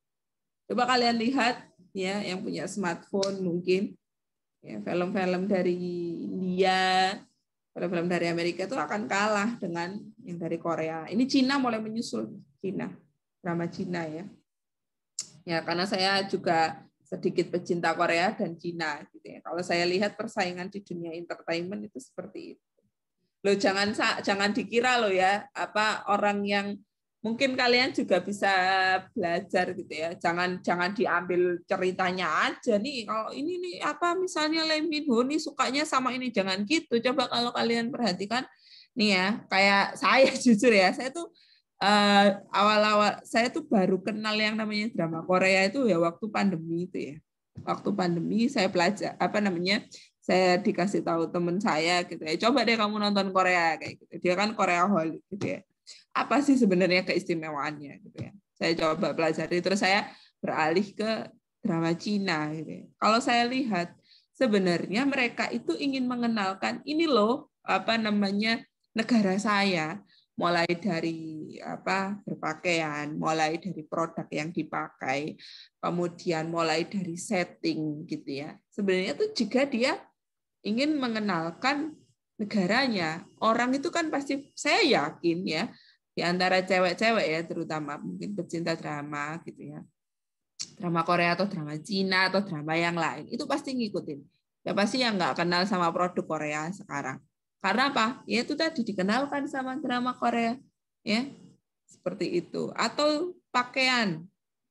Coba kalian lihat ya yang punya smartphone mungkin ya, film-film dari India, film-film dari Amerika itu akan kalah dengan yang dari Korea. Ini Cina mulai menyusul, drama Cina ya. Ya karena saya juga sedikit pecinta Korea dan Cina gitu ya. Kalau saya lihat persaingan di dunia entertainment itu seperti itu. Loh jangan dikira loh ya apa orang yang mungkin kalian juga bisa belajar gitu ya. Jangan diambil ceritanya aja nih. Kalau ini nih apa misalnya Lee Min Ho nih sukanya sama ini, jangan gitu. Coba kalau kalian perhatikan nih ya, kayak saya jujur ya, saya tuh awal-awal saya tuh baru kenal yang namanya drama Korea itu ya waktu pandemi itu ya. Waktu pandemi saya belajar saya dikasih tahu teman saya gitu ya. Coba deh kamu nonton Korea kayak gitu. Dia kan Korea Hollywood gitu ya. Apa sih sebenarnya keistimewaannya gitu ya. Saya coba pelajari terus saya beralih ke drama Cina gitu ya. Kalau saya lihat sebenarnya mereka itu ingin mengenalkan ini loh apa namanya negara saya, mulai dari apa berpakaian, mulai dari produk yang dipakai, kemudian mulai dari setting gitu ya. Sebenarnya itu jika dia ingin mengenalkan negaranya, orang itu kan pasti saya yakin ya di antara cewek-cewek ya terutama mungkin pecinta drama gitu ya. Drama Korea atau drama Cina atau drama yang lain itu pasti ngikutin. Ya pasti yang nggak kenal sama produk Korea sekarang. Karena apa? Ya itu tadi dikenalkan sama drama Korea ya. Seperti itu. Atau pakaian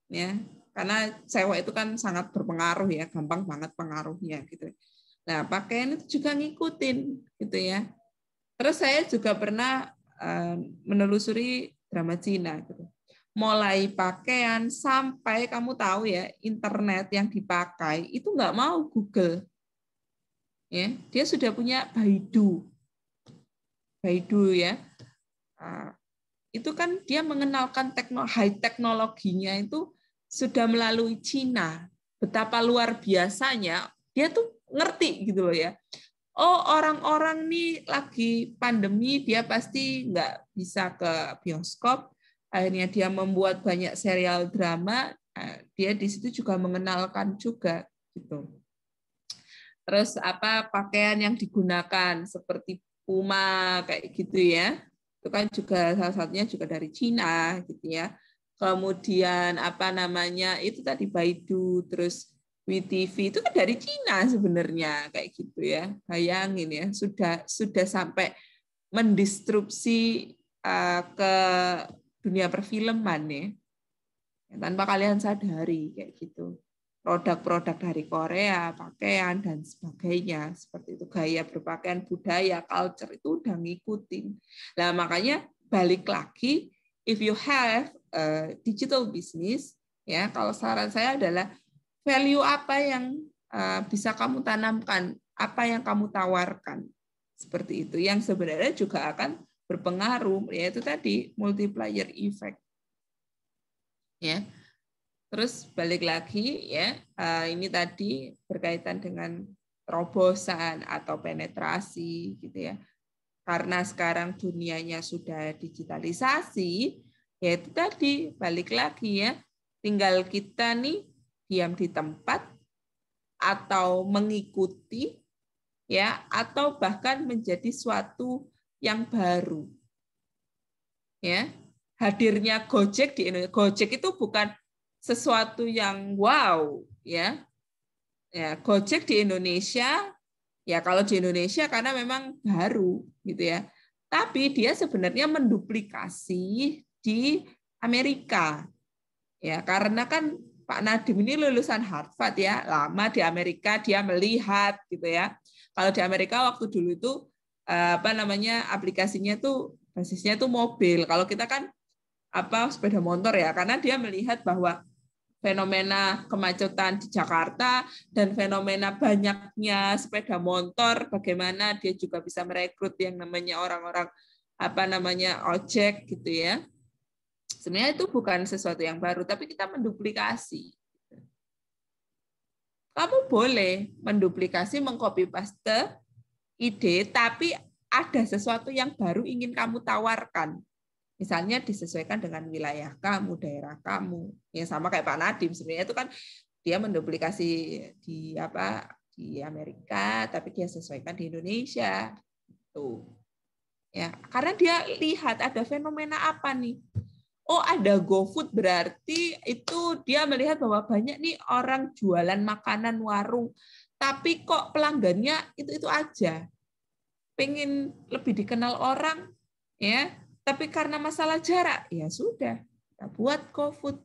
ya. Karena cewek itu kan sangat berpengaruh ya, gampang banget pengaruhnya gitu. Nah, pakaian itu juga ngikutin gitu ya. Terus saya juga pernah menelusuri drama Cina gitu. Mulai pakaian sampai kamu tahu ya, internet yang dipakai itu nggak mau Google. Ya, dia sudah punya Baidu. Baidu ya. Itu kan dia mengenalkan high teknologinya itu sudah melalui Cina. Betapa luar biasanya, dia tuh ngerti gitu loh ya. Oh, orang-orang nih lagi pandemi, dia pasti nggak bisa ke bioskop. Akhirnya dia membuat banyak serial drama. Dia di situ juga mengenalkan juga gitu. Terus apa pakaian yang digunakan seperti Puma kayak gitu ya. Itu kan juga salah satunya juga dari Cina gitu ya. Kemudian apa namanya itu tadi Baidu, terus WeTV itu kan dari Cina sebenarnya kayak gitu ya. Bayangin ya, sudah sampai mendistrupsi ke dunia perfilman ya. Tanpa kalian sadari kayak gitu. Produk-produk dari Korea, pakaian dan sebagainya, seperti itu, gaya berpakaian, budaya, culture itu udah ngikutin. Nah, makanya balik lagi, if you have a digital business, ya, kalau saran saya adalah value apa yang bisa kamu tanamkan, apa yang kamu tawarkan, seperti itu, yang sebenarnya juga akan berpengaruh, yaitu tadi multiplier effect, ya. Terus balik lagi ya, ini tadi berkaitan dengan terobosan atau penetrasi gitu ya. Karena sekarang dunianya sudah digitalisasi, ya itu tadi balik lagi ya, tinggal kita nih diam di tempat atau mengikuti ya, atau bahkan menjadi suatu yang baru. Ya. Hadirnya Gojek di Indonesia, Gojek itu bukan sesuatu yang wow ya. Ya, Gojek di Indonesia ya, kalau di Indonesia karena memang baru gitu ya. Tapi dia sebenarnya menduplikasi di Amerika. Ya, karena kan Pak Nadiem ini lulusan Harvard ya, lama di Amerika, dia melihat gitu ya. Kalau di Amerika waktu dulu itu aplikasinya tuh basisnya tuh mobil. Kalau kita kan sepeda motor ya, karena dia melihat bahwa fenomena kemacetan di Jakarta dan fenomena banyaknya sepeda motor, bagaimana dia juga bisa merekrut yang namanya orang-orang ojek gitu ya. Sebenarnya itu bukan sesuatu yang baru, tapi kita menduplikasi. Kamu boleh menduplikasi, mengcopy paste ide, tapi ada sesuatu yang baru ingin kamu tawarkan. Misalnya disesuaikan dengan wilayah kamu, daerah kamu. Ya sama kayak Pak Nadiem, sebenarnya itu kan dia menduplikasi di Amerika, tapi dia sesuaikan di Indonesia. Tuh. Ya, karena dia lihat ada fenomena apa nih. Oh, ada GoFood, berarti itu dia melihat bahwa banyak nih orang jualan makanan warung, tapi kok pelanggannya itu aja. Pengen lebih dikenal orang, ya. Tapi karena masalah jarak, ya sudah, kita buat GoFood.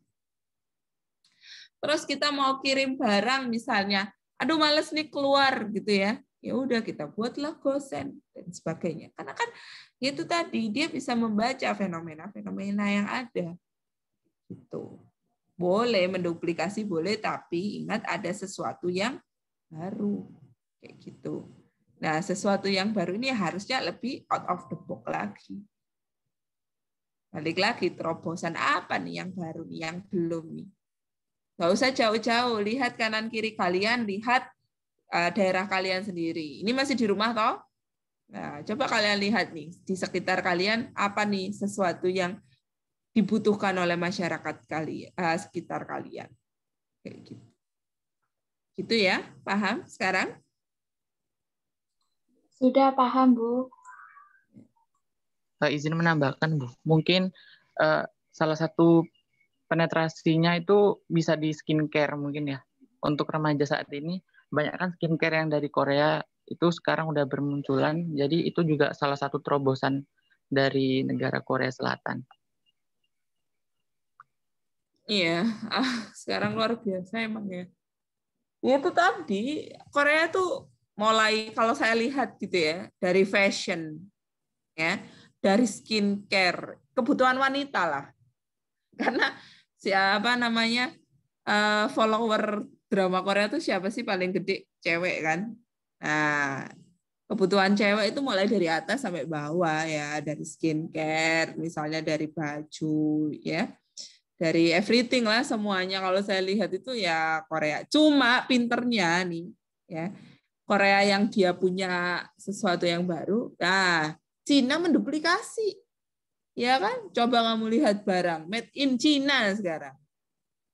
Terus kita mau kirim barang misalnya, aduh males nih keluar gitu ya. Ya udah kita buatlah GoSend dan sebagainya. Karena kan itu tadi dia bisa membaca fenomena-fenomena yang ada. Gitu. Boleh menduplikasi boleh, tapi ingat ada sesuatu yang baru kayak gitu. Nah, sesuatu yang baru ini harusnya lebih out of the box lagi. Balik lagi, terobosan apa nih yang baru nih, yang belum nih. Nggak usah jauh-jauh, lihat kanan kiri kalian, lihat daerah kalian sendiri. Ini masih di rumah toh? Nah, coba kalian lihat nih, di sekitar kalian apa nih sesuatu yang dibutuhkan oleh masyarakat kalian, sekitar kalian. Kayak gitu. Gitu ya, paham sekarang? Sudah paham, Bu. Izin menambahkan, Bu. Mungkin salah satu penetrasinya itu bisa di skincare mungkin ya. Untuk remaja saat ini, banyak kan skincare yang dari Korea itu sekarang udah bermunculan. Jadi itu juga salah satu terobosan dari negara Korea Selatan. Iya, sekarang luar biasa emang ya. Ya itu tadi, Korea tuh mulai, kalau saya lihat gitu ya, dari fashion, ya, dari skincare, kebutuhan wanita lah. Karena siapa namanya follower drama Korea tuh siapa sih paling gede? Cewek kan. Nah, kebutuhan cewek itu mulai dari atas sampai bawah ya, dari skincare, misalnya dari baju, ya, dari everything lah semuanya. Kalau saya lihat itu ya Korea. Cuma pinternya nih, ya, Korea yang dia punya sesuatu yang baru, nah Cina menduplikasi. Ya kan? Coba kamu lihat barang made in China sekarang.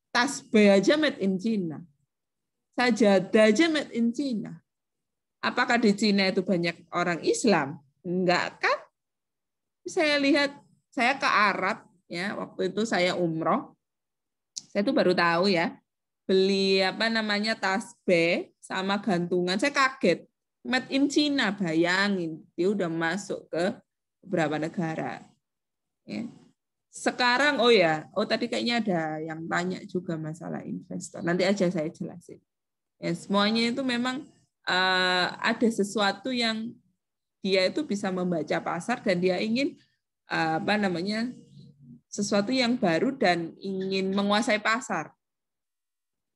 Tasbih aja made in China. Sajadah aja made in China. Apakah di China itu banyak orang Islam? Enggak kan? Saya lihat, saya ke Arab ya, waktu itu saya umroh. Saya tuh baru tahu ya, beli tasbih sama gantungan, saya kaget. Made in China, bayangin. Dia udah masuk ke beberapa negara. Ya. Sekarang, tadi kayaknya ada yang tanya juga masalah investor. Nanti aja saya jelasin. Ya, semuanya itu memang ada sesuatu yang dia itu bisa membaca pasar dan dia ingin sesuatu yang baru dan ingin menguasai pasar.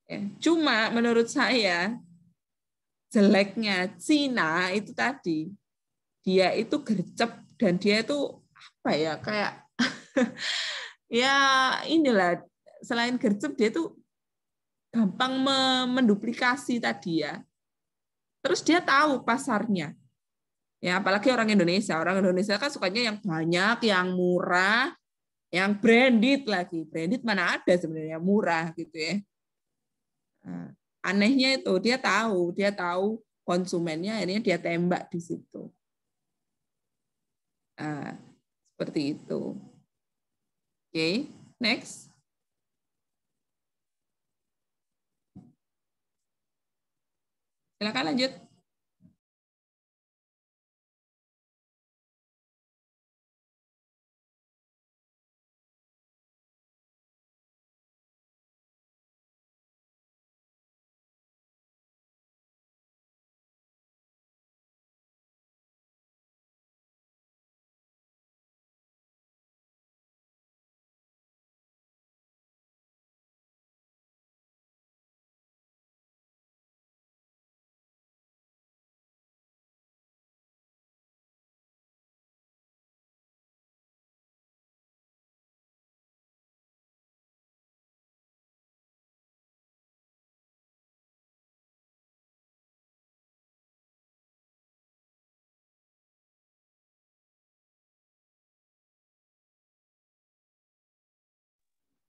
Ya. Cuma menurut saya jeleknya Cina itu tadi, dia itu gercep dan dia itu kayak ya inilah, selain gercep dia itu gampang menduplikasi tadi ya. Terus dia tahu pasarnya. Ya, apalagi orang Indonesia. Orang Indonesia kan sukanya yang banyak, yang murah, yang branded lagi. Branded mana ada sebenarnya murah gitu ya. Nah, anehnya itu dia tahu konsumennya, akhirnya dia tembak di situ. Nah, seperti itu. Oke, next. Silakan lanjut.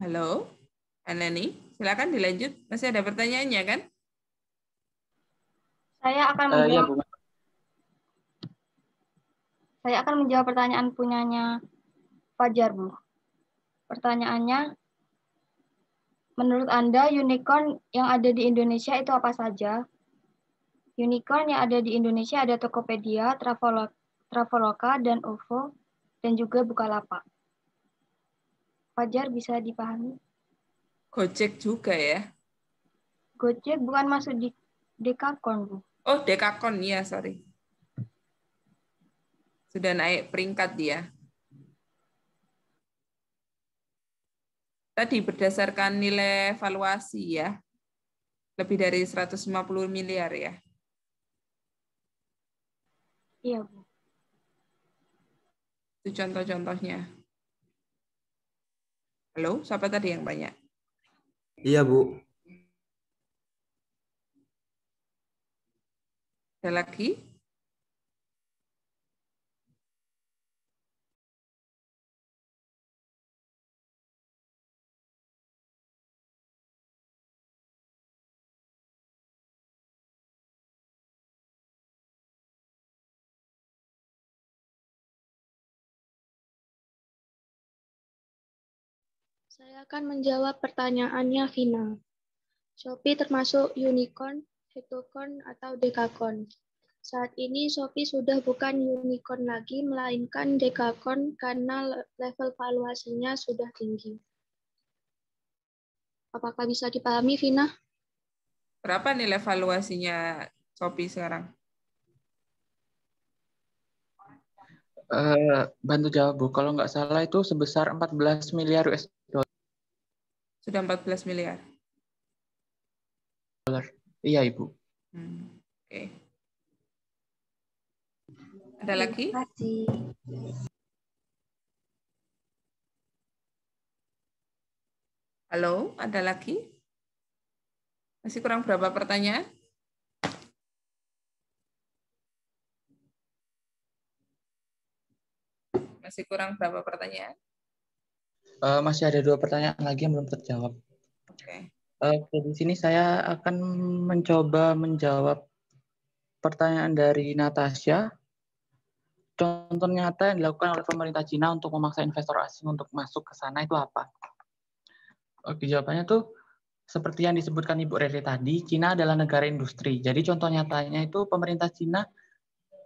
Halo, Anani, silakan dilanjut. Masih ada pertanyaannya kan? Saya akan menjawab. Saya akan menjawab pertanyaan punyanya Fajar, Bu. Pertanyaannya, menurut Anda unicorn yang ada di Indonesia itu apa saja? Unicorn yang ada di Indonesia ada Tokopedia, Traveloka, dan OVO, dan juga Bukalapak. Fajar bisa dipahami? Gojek juga ya? Gojek bukan masuk di Dekakon, Bu. Oh, Dekakon, ya, sorry. Sudah naik peringkat dia. Tadi berdasarkan nilai valuasi ya, lebih dari 150 miliar ya. Iya, Bu. Itu contoh-contohnya. Halo, siapa tadi yang banyak? Iya, Bu. Ada lagi? Saya akan menjawab pertanyaannya Vina. Shopee termasuk unicorn, hectocorn, atau dekakon. Saat ini Shopee sudah bukan unicorn lagi, melainkan dekakon karena level valuasinya sudah tinggi. Apakah bisa dipahami, Vina? Berapa nilai valuasinya Shopee sekarang? Bantu jawab, Bu. Kalau nggak salah itu sebesar 14 miliar US dollar. Sudah 14 miliar. Iya, Ibu. Oke. Ada lagi? Terima kasih. Halo, ada lagi? Masih kurang berapa pertanyaan? Masih kurang berapa pertanyaan? Masih ada 2 pertanyaan lagi yang belum terjawab. Oke. Di sini saya akan mencoba menjawab pertanyaan dari Natasha. Contoh nyata yang dilakukan oleh pemerintah Cina untuk memaksa investor asing untuk masuk ke sana itu apa? Oke, jawabannya tuh seperti yang disebutkan Ibu Rere tadi, Cina adalah negara industri. Jadi contoh nyatanya itu pemerintah Cina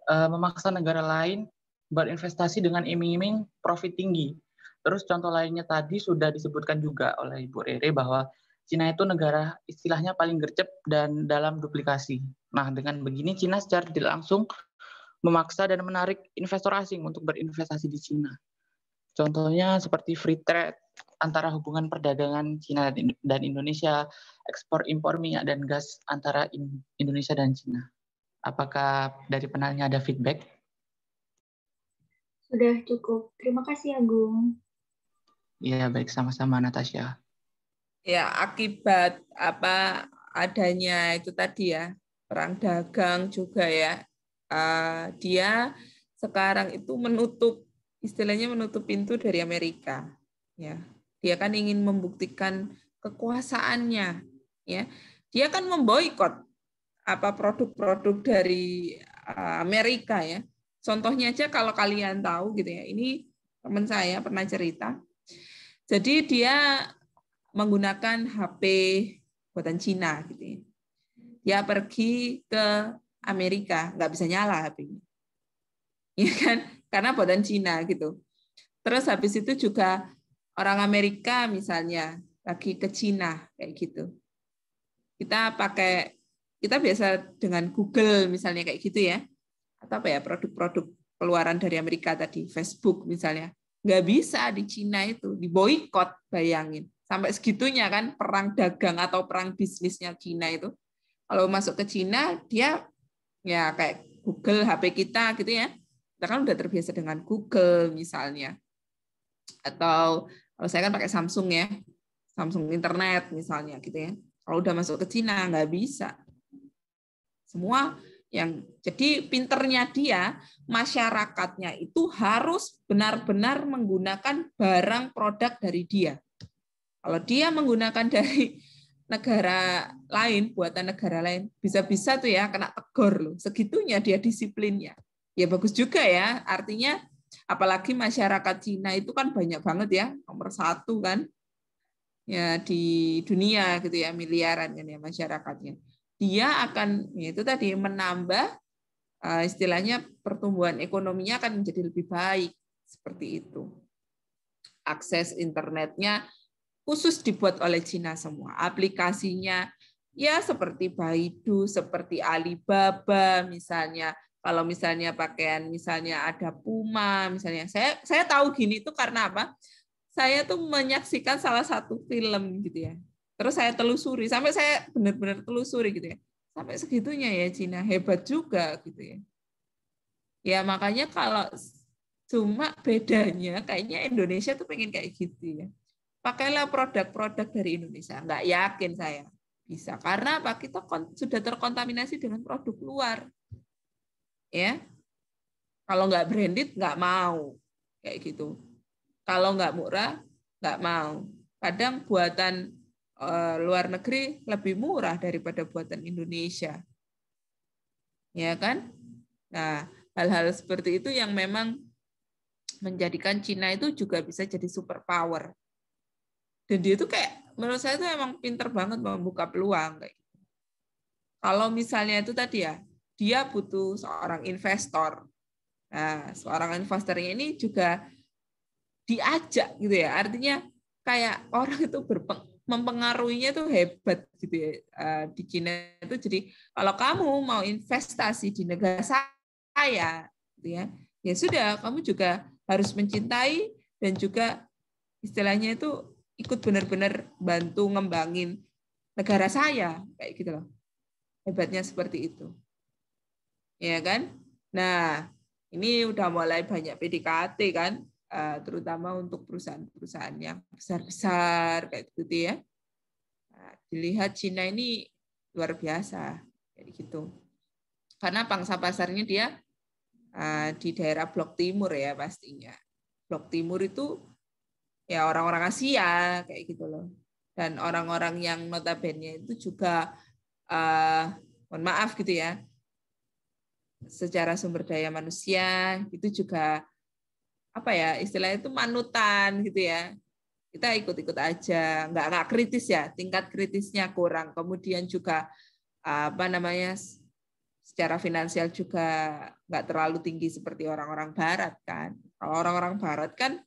memaksa negara lain berinvestasi dengan iming-iming profit tinggi. Terus contoh lainnya tadi sudah disebutkan juga oleh Ibu Rere bahwa Cina itu negara istilahnya paling gercep dan dalam duplikasi. Nah, dengan begini Cina secara tidak langsung memaksa dan menarik investor asing untuk berinvestasi di Cina. Contohnya seperti free trade antara hubungan perdagangan Cina dan Indonesia, ekspor impor minyak dan gas antara Indonesia dan Cina. Apakah dari penanya ada feedback? Sudah cukup. Terima kasih, Agung. Iya, baik, sama-sama Natasha. Ya, akibat adanya itu tadi ya, perang dagang juga ya, dia sekarang itu istilahnya menutup pintu dari Amerika. Ya, dia kan ingin membuktikan kekuasaannya. Ya, dia kan memboikot produk-produk dari Amerika ya. Contohnya aja kalau kalian tahu gitu ya, ini teman saya pernah cerita. Jadi dia menggunakan HP buatan Cina gitu ya. Dia pergi ke Amerika, nggak bisa nyala HP-nya. Ya kan? Karena buatan Cina gitu. Terus habis itu juga orang Amerika misalnya lagi ke Cina kayak gitu. Kita biasa dengan Google misalnya kayak gitu ya. Atau apa ya, produk-produk keluaran dari Amerika tadi, Facebook misalnya. Nggak bisa di Cina itu, diboikot, bayangin. Sampai segitunya kan perang dagang atau perang bisnisnya Cina itu. Kalau masuk ke Cina, dia ya kayak Google HP kita gitu ya. Kita kan udah terbiasa dengan Google misalnya. Atau kalau saya kan pakai Samsung ya. Samsung Internet misalnya gitu ya. Kalau udah masuk ke Cina nggak bisa. Semua jadi pinternya dia, masyarakatnya itu harus benar-benar menggunakan barang produk dari dia. Kalau dia menggunakan dari negara lain, buatan negara lain, bisa-bisa tuh ya kena tegur loh. Segitunya dia disiplinnya. Ya bagus juga ya, artinya apalagi masyarakat Cina itu kan banyak banget ya, nomor 1 kan ya di dunia gitu ya, miliaran kan ya masyarakatnya. Dia akan itu tadi menambah istilahnya pertumbuhan ekonominya akan menjadi lebih baik seperti itu. Akses internetnya khusus dibuat oleh Cina semua. Aplikasinya ya seperti Baidu, seperti Alibaba misalnya. Kalau misalnya pakaian misalnya ada Puma misalnya. Saya tahu gini itu karena apa? Saya tuh menyaksikan salah satu film gitu ya. Terus saya telusuri sampai saya benar-benar telusuri gitu ya. Sampai segitunya ya Cina, hebat juga gitu ya. Ya makanya kalau cuma bedanya kayaknya Indonesia tuh pengen kayak gitu ya. Pakailah produk-produk dari Indonesia. Nggak yakin saya bisa. Karena apa? Kita sudah terkontaminasi dengan produk luar. Ya, kalau nggak branded nggak mau kayak gitu. Kalau nggak murah nggak mau. Kadang buatan luar negeri lebih murah daripada buatan Indonesia. Ya kan? Nah, hal-hal seperti itu yang memang menjadikan Cina itu juga bisa jadi superpower. Dan dia itu kayak, menurut saya itu emang pinter banget membuka peluang. Kayak gitu. Kalau misalnya itu tadi ya, dia butuh seorang investor. Nah, seorang investornya ini juga diajak gitu ya. Artinya kayak orang itu mempengaruhinya tuh hebat gitu ya di Cina itu. Jadi kalau kamu mau investasi di negara saya, gitu ya, ya sudah kamu juga harus mencintai dan juga istilahnya itu ikut benar-benar bantu ngembangin negara saya kayak gitu loh. Hebatnya seperti itu. Ya kan? Nah, ini udah mulai banyak PDKT kan, terutama untuk perusahaan-perusahaan yang besar-besar kayak gitu ya. Nah, dilihat Cina ini luar biasa kayak gitu. Karena pangsa pasarnya dia di daerah Blok Timur ya pastinya. Blok Timur itu ya orang-orang Asia kayak gitu loh. Dan orang-orang yang notabene itu juga mohon maaf gitu ya, secara sumber daya manusia itu juga apa ya istilahnya itu manutan gitu ya. Kita ikut-ikut aja, nggak kritis ya, tingkat kritisnya kurang. Kemudian juga apa namanya secara finansial juga nggak terlalu tinggi seperti orang-orang Barat kan. Kalau orang-orang Barat kan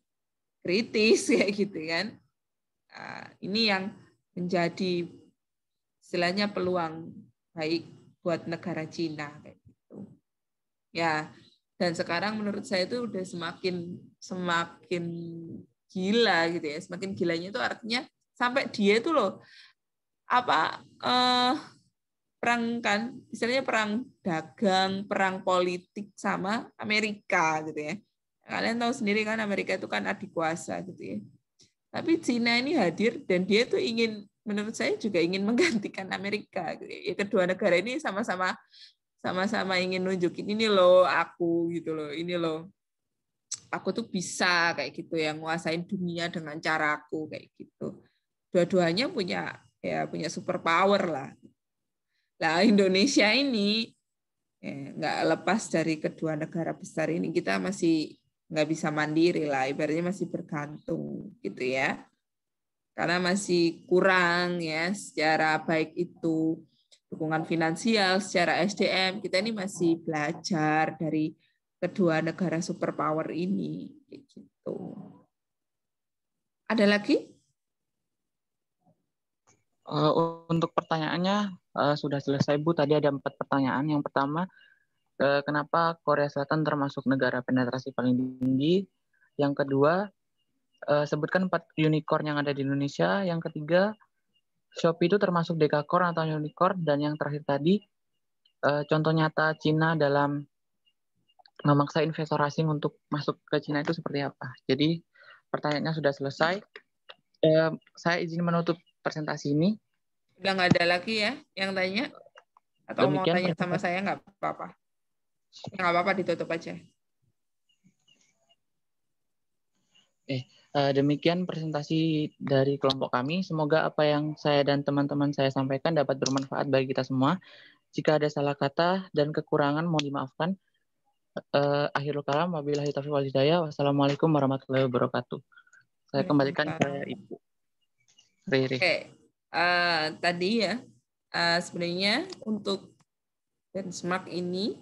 kritis kayak gitu kan. Ini yang menjadi istilahnya peluang baik buat negara Cina kayak gitu. Ya, dan sekarang menurut saya itu udah semakin gila gitu ya. Semakin gilanya itu artinya sampai dia itu loh perang kan, istilahnya perang dagang, perang politik sama Amerika gitu ya. Kalian tahu sendiri kan Amerika itu kan adik kuasa gitu ya. Tapi Cina ini hadir dan dia tuh menurut saya juga ingin menggantikan Amerika. Gitu ya. Kedua negara ini sama-sama ingin nunjukin ini loh aku gitu loh, ini loh aku tuh bisa kayak gitu ya nguasain dunia dengan caraku kayak gitu. Dua-duanya punya super power lah. Nah Indonesia ini nggak lepas dari kedua negara besar ini, kita masih nggak bisa mandiri lah, ibaratnya masih bergantung gitu ya, karena masih kurang ya secara baik itu dukungan finansial, secara SDM kita ini masih belajar dari kedua negara superpower ini gitu. Ada lagi? Untuk pertanyaannya sudah selesai Bu, tadi ada 4 pertanyaan. Yang pertama, kenapa Korea Selatan termasuk negara penetrasi paling tinggi? Yang kedua, sebutkan 4 unicorn yang ada di Indonesia. Yang ketiga, Shopee itu termasuk dekakorn atau unicorn. Dan yang terakhir tadi, contoh nyata Cina dalam memaksa investor asing untuk masuk ke Cina itu seperti apa? Jadi pertanyaannya sudah selesai. Saya izin menutup presentasi ini. Udah nggak ada lagi ya yang tanya? Atau mau tanya sama saya nggak apa-apa? Nggak apa-apa, ditutup aja. Demikian presentasi dari kelompok kami. Semoga apa yang saya dan teman-teman saya sampaikan dapat bermanfaat bagi kita semua. Jika ada salah kata dan kekurangan mohon dimaafkan. Akhirul kalam, wabillahi taufiq wal hidayah. Wassalamualaikum warahmatullahi wabarakatuh. Saya kembalikan ke Ibu Riri. Oke, tadi ya sebenarnya untuk benchmark ini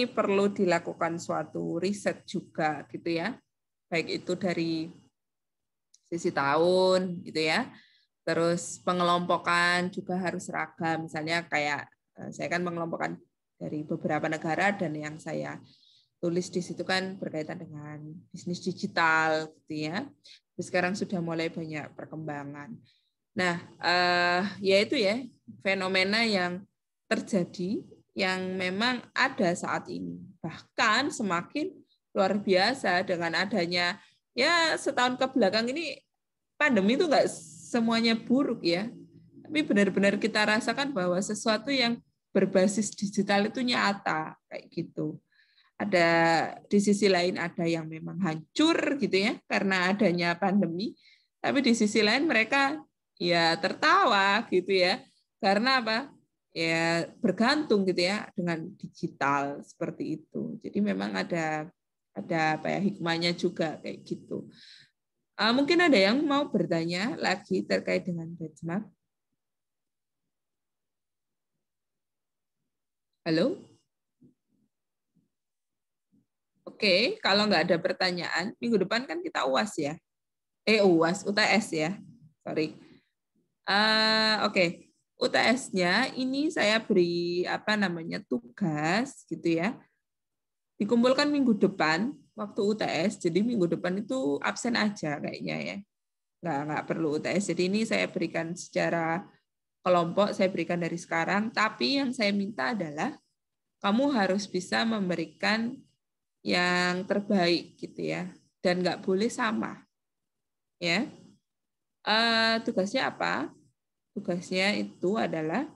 perlu dilakukan suatu riset juga gitu ya, baik itu dari sisi tahun gitu ya, terus pengelompokan juga harus seragam, misalnya kayak saya kan mengelompokkan dari beberapa negara dan yang saya tulis di situ kan berkaitan dengan bisnis digital gitu ya. Sekarang sudah mulai banyak perkembangan. Nah, yaitu ya fenomena yang terjadi yang memang ada saat ini. Bahkan semakin luar biasa dengan adanya ya setahun ke belakang ini pandemi itu nggak semuanya buruk ya. Tapi benar-benar kita rasakan bahwa sesuatu yang berbasis digital itu nyata kayak gitu. Ada di sisi lain ada yang memang hancur gitu ya karena adanya pandemi, tapi di sisi lain mereka ya tertawa gitu ya. Karena apa? Ya bergantung gitu ya dengan digital seperti itu. Jadi memang ada apa ya hikmahnya juga kayak gitu. Mungkin ada yang mau bertanya lagi terkait dengan benchmark? Halo? Oke, kalau nggak ada pertanyaan, minggu depan kan kita UAS ya. UTS ya. Sorry. Oke. UTS-nya ini saya beri tugas gitu ya. Dikumpulkan minggu depan waktu UTS. Jadi minggu depan itu absen aja kayaknya ya. Nggak perlu UTS. Jadi ini saya berikan secara kelompok, saya berikan dari sekarang. Tapi yang saya minta adalah kamu harus bisa memberikan yang terbaik gitu ya, dan nggak boleh sama ya. Tugasnya apa? Tugasnya itu adalah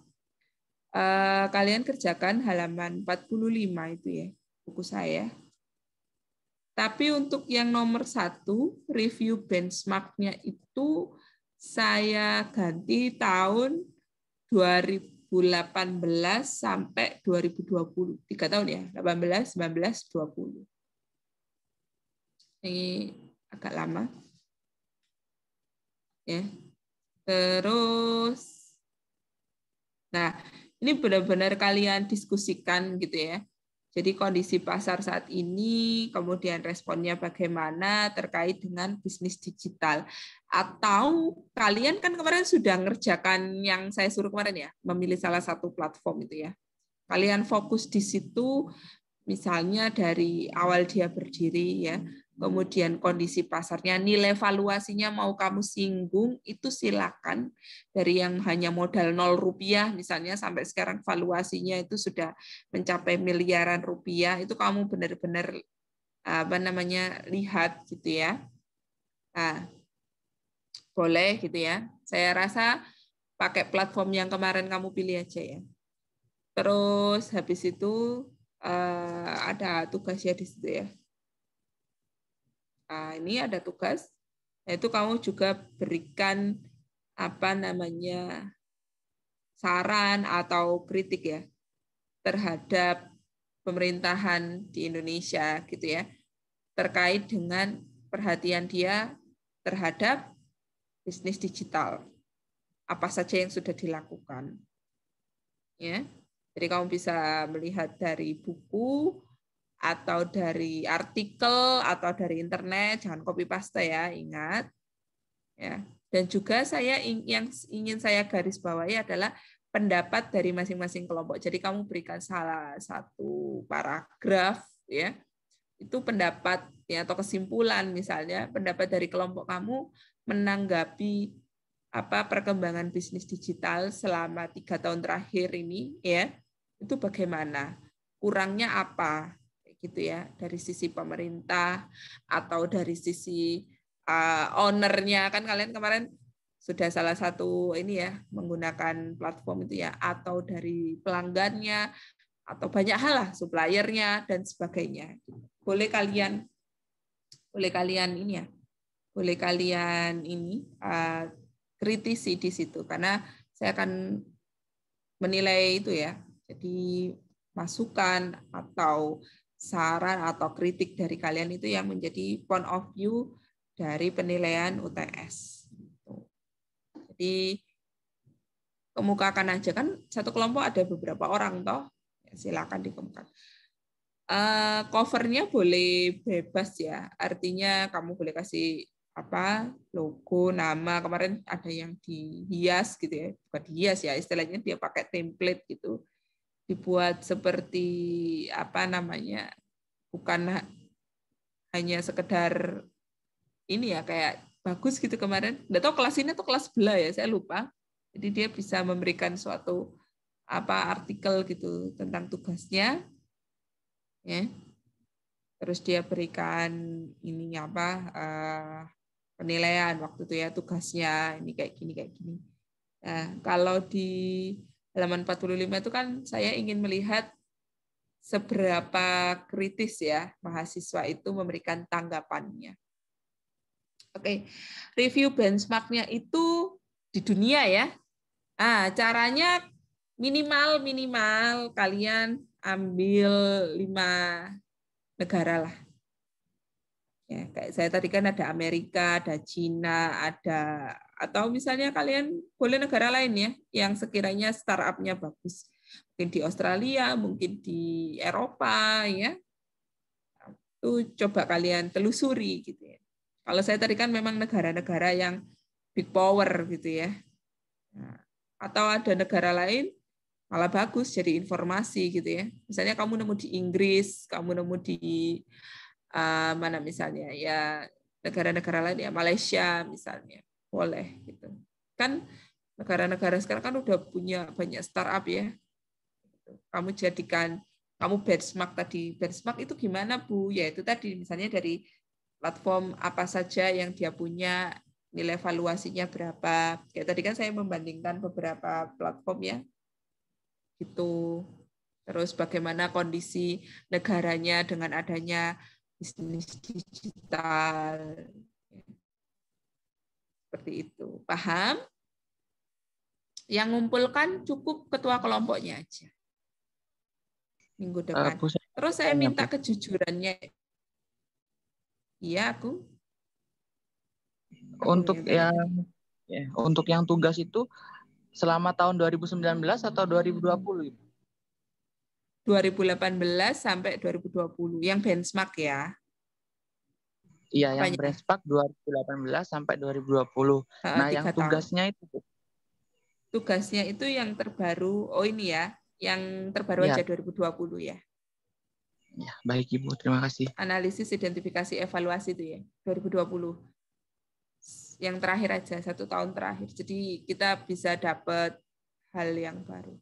kalian kerjakan halaman 45 itu ya, buku saya. Tapi untuk yang nomor 1 review benchmark-nya itu saya ganti tahun 2018 sampai 2020. 3 tahun ya, 18, 19, 20. Ini agak lama. Ya. Terus, nah ini benar-benar kalian diskusikan gitu ya. Jadi kondisi pasar saat ini, kemudian responnya bagaimana terkait dengan bisnis digital. Atau kalian kan kemarin sudah ngerjakan yang saya suruh kemarin ya, memilih salah satu platform itu ya. Kalian fokus di situ, misalnya dari awal dia berdiri ya, kemudian kondisi pasarnya, nilai valuasinya mau kamu singgung, itu silakan. Dari yang hanya modal 0 rupiah misalnya sampai sekarang valuasinya itu sudah mencapai miliaran rupiah, itu kamu benar-benar lihat gitu ya. Nah, boleh gitu ya. Saya rasa pakai platform yang kemarin kamu pilih aja ya. Terus habis itu ada tugasnya di situ ya. Nah, ini ada tugas, yaitu kamu juga berikan saran atau kritik ya terhadap pemerintahan di Indonesia gitu ya, terkait dengan perhatian dia terhadap bisnis digital. Apa saja yang sudah dilakukan. Ya. Jadi kamu bisa melihat dari buku atau dari artikel atau dari internet, jangan copy paste ya, ingat. Ya. Dan juga yang ingin saya garis bawahi adalah pendapat dari masing-masing kelompok. Jadi kamu berikan salah satu paragraf ya. Itu pendapat ya, atau kesimpulan misalnya pendapat dari kelompok kamu menanggapi perkembangan bisnis digital selama 3 tahun terakhir ini ya. Itu bagaimana? Kurangnya apa? Gitu ya, dari sisi pemerintah atau dari sisi ownernya, kan kalian kemarin sudah salah satu ini ya menggunakan platform itu ya, atau dari pelanggannya atau banyak hal lah, suppliernya dan sebagainya. Boleh kalian kritisi di situ karena saya akan menilai itu ya. Jadi masukan atau saran atau kritik dari kalian itu yang menjadi point of view dari penilaian UTS. Jadi kemukakan aja, kan satu kelompok ada beberapa orang toh, ya, silakan dikemukakan. Covernya boleh bebas ya, artinya kamu boleh kasih logo, nama. Kemarin ada yang dihias gitu ya, bukan dihias ya, istilahnya dia pakai template gitu. Dibuat seperti bukan hanya sekedar ini ya, kayak bagus gitu kemarin. Nggak tahu kelas ini atau kelas sebelah ya, saya lupa. Jadi dia bisa memberikan suatu artikel gitu tentang tugasnya, ya. Terus dia berikan penilaian waktu itu ya, tugasnya ini kayak gini. Nah, kalau di halaman 45 itu kan saya ingin melihat seberapa kritis ya mahasiswa itu memberikan tanggapannya. Oke, review benchmark-nya itu di dunia ya. Nah, caranya minimal kalian ambil 5 negara lah. Ya, kayak saya tadi kan ada Amerika, ada Cina, atau misalnya kalian boleh negara lain ya yang sekiranya startup-nya bagus. Mungkin di Australia, mungkin di Eropa ya. Itu coba kalian telusuri gitu ya. Kalau saya tadi kan memang negara-negara yang big power gitu ya. Nah, atau ada negara lain malah bagus jadi informasi gitu ya. Misalnya kamu nemu di Inggris, kamu nemu di mana misalnya ya negara-negara lain ya, Malaysia misalnya, boleh gitu. Kan negara-negara sekarang kan udah punya banyak startup ya. Kamu benchmark tadi. Benchmark itu gimana, Bu? Ya itu tadi misalnya dari platform apa saja yang dia punya, nilai valuasinya berapa. Kayak tadi kan saya membandingkan beberapa platform ya. Gitu. Terus bagaimana kondisi negaranya dengan adanya bisnis digital. Seperti itu. Paham? Yang ngumpulkan cukup ketua kelompoknya aja. Minggu depan. Terus saya minta kejujurannya. Iya, aku. Untuk yang tugas itu selama tahun 2019 atau 2020? 2018 sampai 2020 yang benchmark ya. Iya, yang Apanya? benchmark 2018 sampai 2020. Nah, yang 3 tahun. tugasnya itu, Bu. Tugasnya itu yang terbaru. Oh ini ya, yang terbaru Iya. aja 2020 ya. Ya, baik Ibu, terima kasih. Analisis, identifikasi, evaluasi itu ya, 2020. Yang terakhir aja, 1 tahun terakhir. Jadi kita bisa dapat hal yang baru.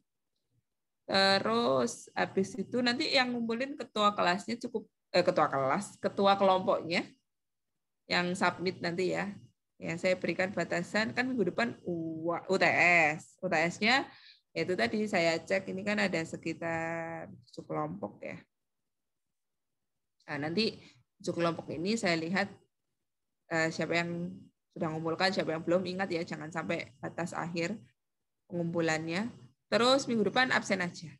Terus habis itu nanti yang ngumpulin ketua kelasnya cukup ketua kelompoknya yang submit nanti ya. Ya, saya berikan batasan kan minggu depan UTS. UTS-nya itu tadi saya cek ini kan ada sekitar 7 kelompok ya. Nah, nanti 7 kelompok ini saya lihat siapa yang sudah mengumpulkan, siapa yang belum. Ingat ya, jangan sampai batas akhir pengumpulannya. Terus minggu depan absen aja.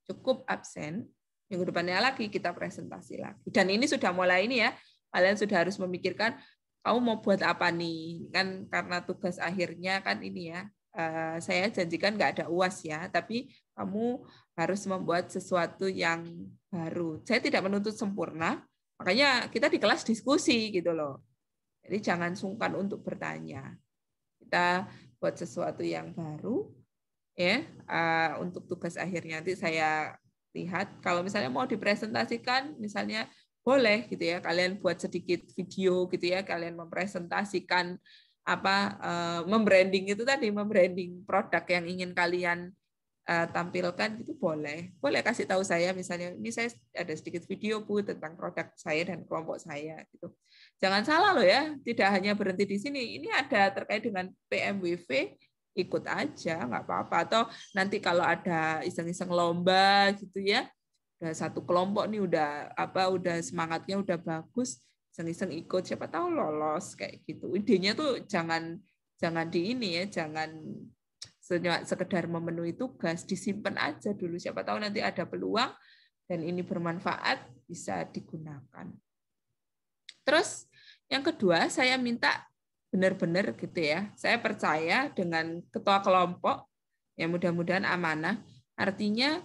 Cukup absen. Minggu depannya lagi kita presentasi lagi. Dan ini sudah mulai ini ya, kalian sudah harus memikirkan kamu mau buat apa nih. Kan karena tugas akhirnya kan ini ya, saya janjikan nggak ada UAS ya, tapi kamu harus membuat sesuatu yang baru. Saya tidak menuntut sempurna, makanya kita di kelas diskusi gitu loh. Jadi jangan sungkan untuk bertanya. Kita buat sesuatu yang baru, ya untuk tugas akhirnya nanti saya lihat. Kalau misalnya mau dipresentasikan, misalnya boleh gitu ya. Kalian buat sedikit video gitu ya. Kalian mempresentasikan membranding itu tadi, membranding produk yang ingin kalian tampilkan gitu boleh kasih tahu saya misalnya ini saya ada sedikit video Bu tentang produk saya dan kelompok saya gitu. Jangan salah loh ya, tidak hanya berhenti di sini, ini ada terkait dengan PMWV ikut aja nggak apa-apa, atau nanti kalau ada iseng-iseng lomba gitu ya, udah 1 kelompok nih udah semangatnya udah bagus, iseng-iseng ikut siapa tahu lolos kayak gitu. Idenya tuh jangan di ini ya, jangan sekedar memenuhi tugas, disimpan aja dulu. Siapa tahu nanti ada peluang dan ini bermanfaat bisa digunakan. Terus yang kedua saya minta benar-benar gitu ya. Saya percaya dengan ketua kelompok yang mudah-mudahan amanah. Artinya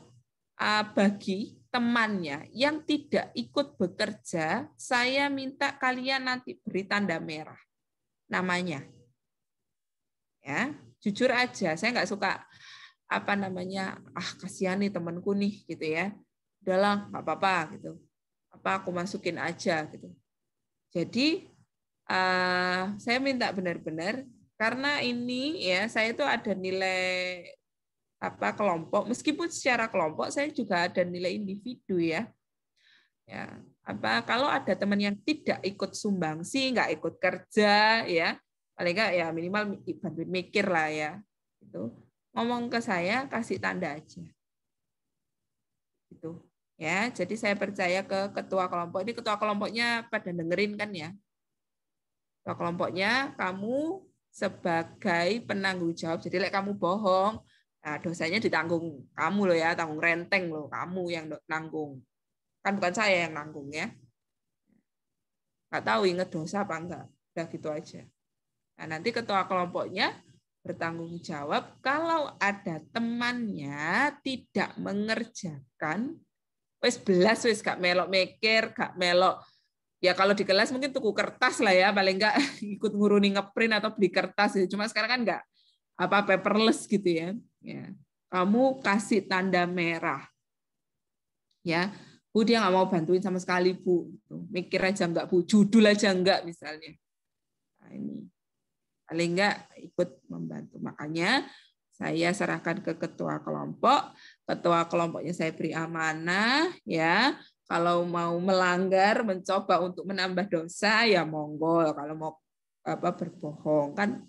bagi temannya yang tidak ikut bekerja, saya minta kalian nanti beri tanda merah namanya. Ya, jujur aja, saya nggak suka kasihan nih temanku nih gitu ya. Udahlah, nggak apa-apa gitu. Aku masukin aja gitu. Jadi saya minta benar-benar karena ini ya saya itu ada nilai kelompok, meskipun secara kelompok saya juga ada nilai individu ya. Ya, kalau ada teman yang tidak ikut sumbangsi, nggak ikut kerja ya, paling nggak ya minimal bantuin mikir lah ya. Gitu. Ngomong ke saya, kasih tanda aja. Gitu. Ya, jadi saya percaya ke ketua kelompok. Ini ketua kelompoknya pada dengerin kan ya. Ketua kelompoknya kamu sebagai penanggung jawab. Jadi kamu bohong, nah dosanya ditanggung kamu loh ya, tanggung renteng loh, kamu yang nanggung. Kan bukan saya yang nanggung ya. Nggak tahu inget dosa apa enggak. Udah gitu aja. Nah, nanti ketua kelompoknya bertanggung jawab kalau ada temannya tidak mengerjakan, wis belas wis gak melok mikir, gak melok. Ya kalau di kelas mungkin tuku kertas lah ya, paling enggak ikut nguruni ngeprint atau beli kertas ya. Cuma sekarang kan enggak paperless gitu ya. Ya. Kamu kasih tanda merah. Ya. Bu, dia nggak mau bantuin sama sekali, Bu. Mikir aja enggak, Bu. Judul aja enggak misalnya. Nah, ini paling enggak ikut membantu. Makanya saya serahkan ke ketua kelompok. Ketua kelompoknya saya beri amanah ya. Kalau mau melanggar, mencoba untuk menambah dosa ya monggo. Kalau mau berbohong kan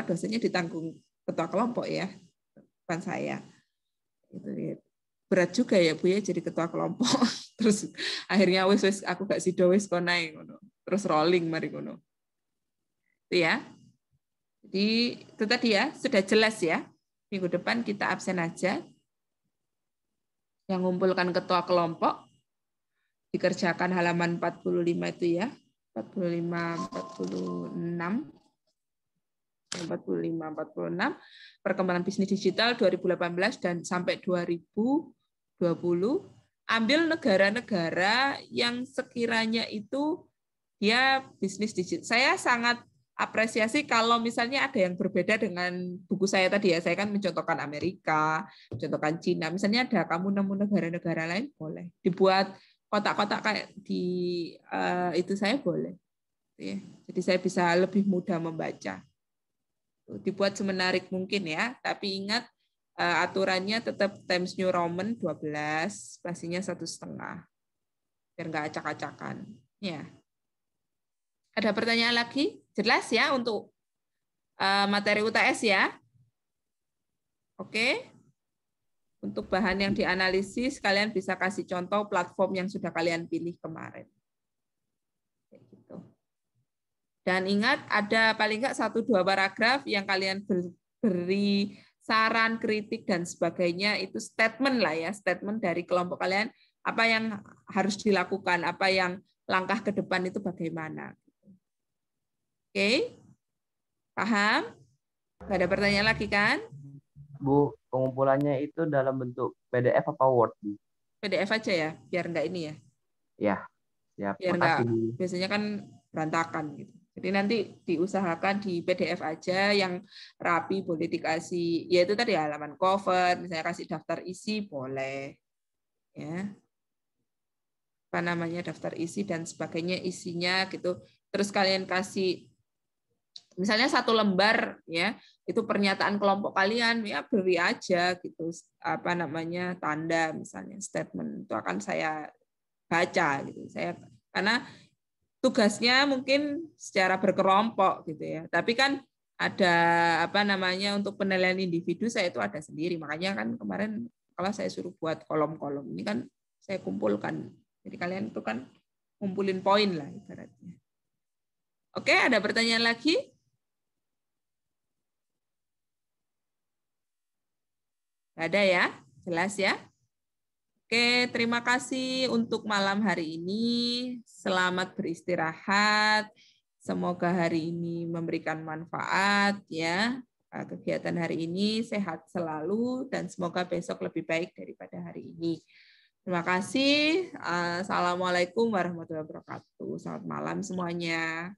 dosanya ditanggung ketua kelompok ya, bukan saya. Itu ya. Berat juga ya Bu ya jadi ketua kelompok. Terus akhirnya wis aku gak sido wis konai ngono. Terus rolling mari ngono. Itu ya. Jadi itu tadi ya, sudah jelas ya. Minggu depan kita absen aja. Yang ngumpulkan ketua kelompok dikerjakan halaman 45 itu ya. 45, 46, perkembangan bisnis digital 2018 dan sampai 2020. 20. Ambil negara-negara yang sekiranya itu dia bisnis digital. Saya sangat apresiasi kalau misalnya ada yang berbeda dengan buku saya tadi ya. Saya kan mencontohkan Amerika, mencontohkan Cina. Misalnya ada kamu nemu negara-negara lain, boleh. Dibuat kotak-kotak kayak di itu saya boleh. Jadi saya bisa lebih mudah membaca. Dibuat semenarik mungkin ya, tapi ingat aturannya tetap Times New Roman 12, spasinya 1,5. Biar nggak acak-acakan. Ya. Ada pertanyaan lagi? Jelas ya untuk materi UTS ya? Oke. Untuk bahan yang dianalisis, kalian bisa kasih contoh platform yang sudah kalian pilih kemarin. Gitu. Dan ingat, ada paling nggak 1-2 paragraf yang kalian beri saran, kritik, dan sebagainya, itu statement lah ya, statement dari kelompok kalian, apa yang harus dilakukan, apa yang langkah ke depan itu bagaimana. Oke, paham? Nggak ada pertanyaan lagi kan? Bu, pengumpulannya itu dalam bentuk PDF apa Word? PDF aja ya, biar nggak ini ya. Ya, siap. Biar nggak, biasanya kan berantakan gitu. Jadi nanti diusahakan di PDF aja yang rapi, boleh dikasih, ya itu tadi halaman cover, misalnya kasih daftar isi, boleh. Ya. Apa namanya, daftar isi dan sebagainya, isinya gitu. Terus kalian kasih, misalnya 1 lembar, ya itu pernyataan kelompok kalian, ya beri aja gitu, apa namanya, tanda misalnya, statement, itu akan saya baca gitu. Karena tugasnya mungkin secara berkelompok gitu ya. Tapi kan ada apa namanya, untuk penilaian individu saya itu ada sendiri. Makanya kan kemarin kalau saya suruh buat kolom-kolom ini kan saya kumpulkan. Jadi kalian itu kan kumpulin poin lah ibaratnya. Oke, ada pertanyaan lagi? Nggak ada ya? Jelas ya? Oke, terima kasih untuk malam hari ini. Selamat beristirahat. Semoga hari ini memberikan manfaat ya. Kegiatan hari ini sehat selalu dan semoga besok lebih baik daripada hari ini. Terima kasih. Assalamualaikum warahmatullahi wabarakatuh. Selamat malam semuanya.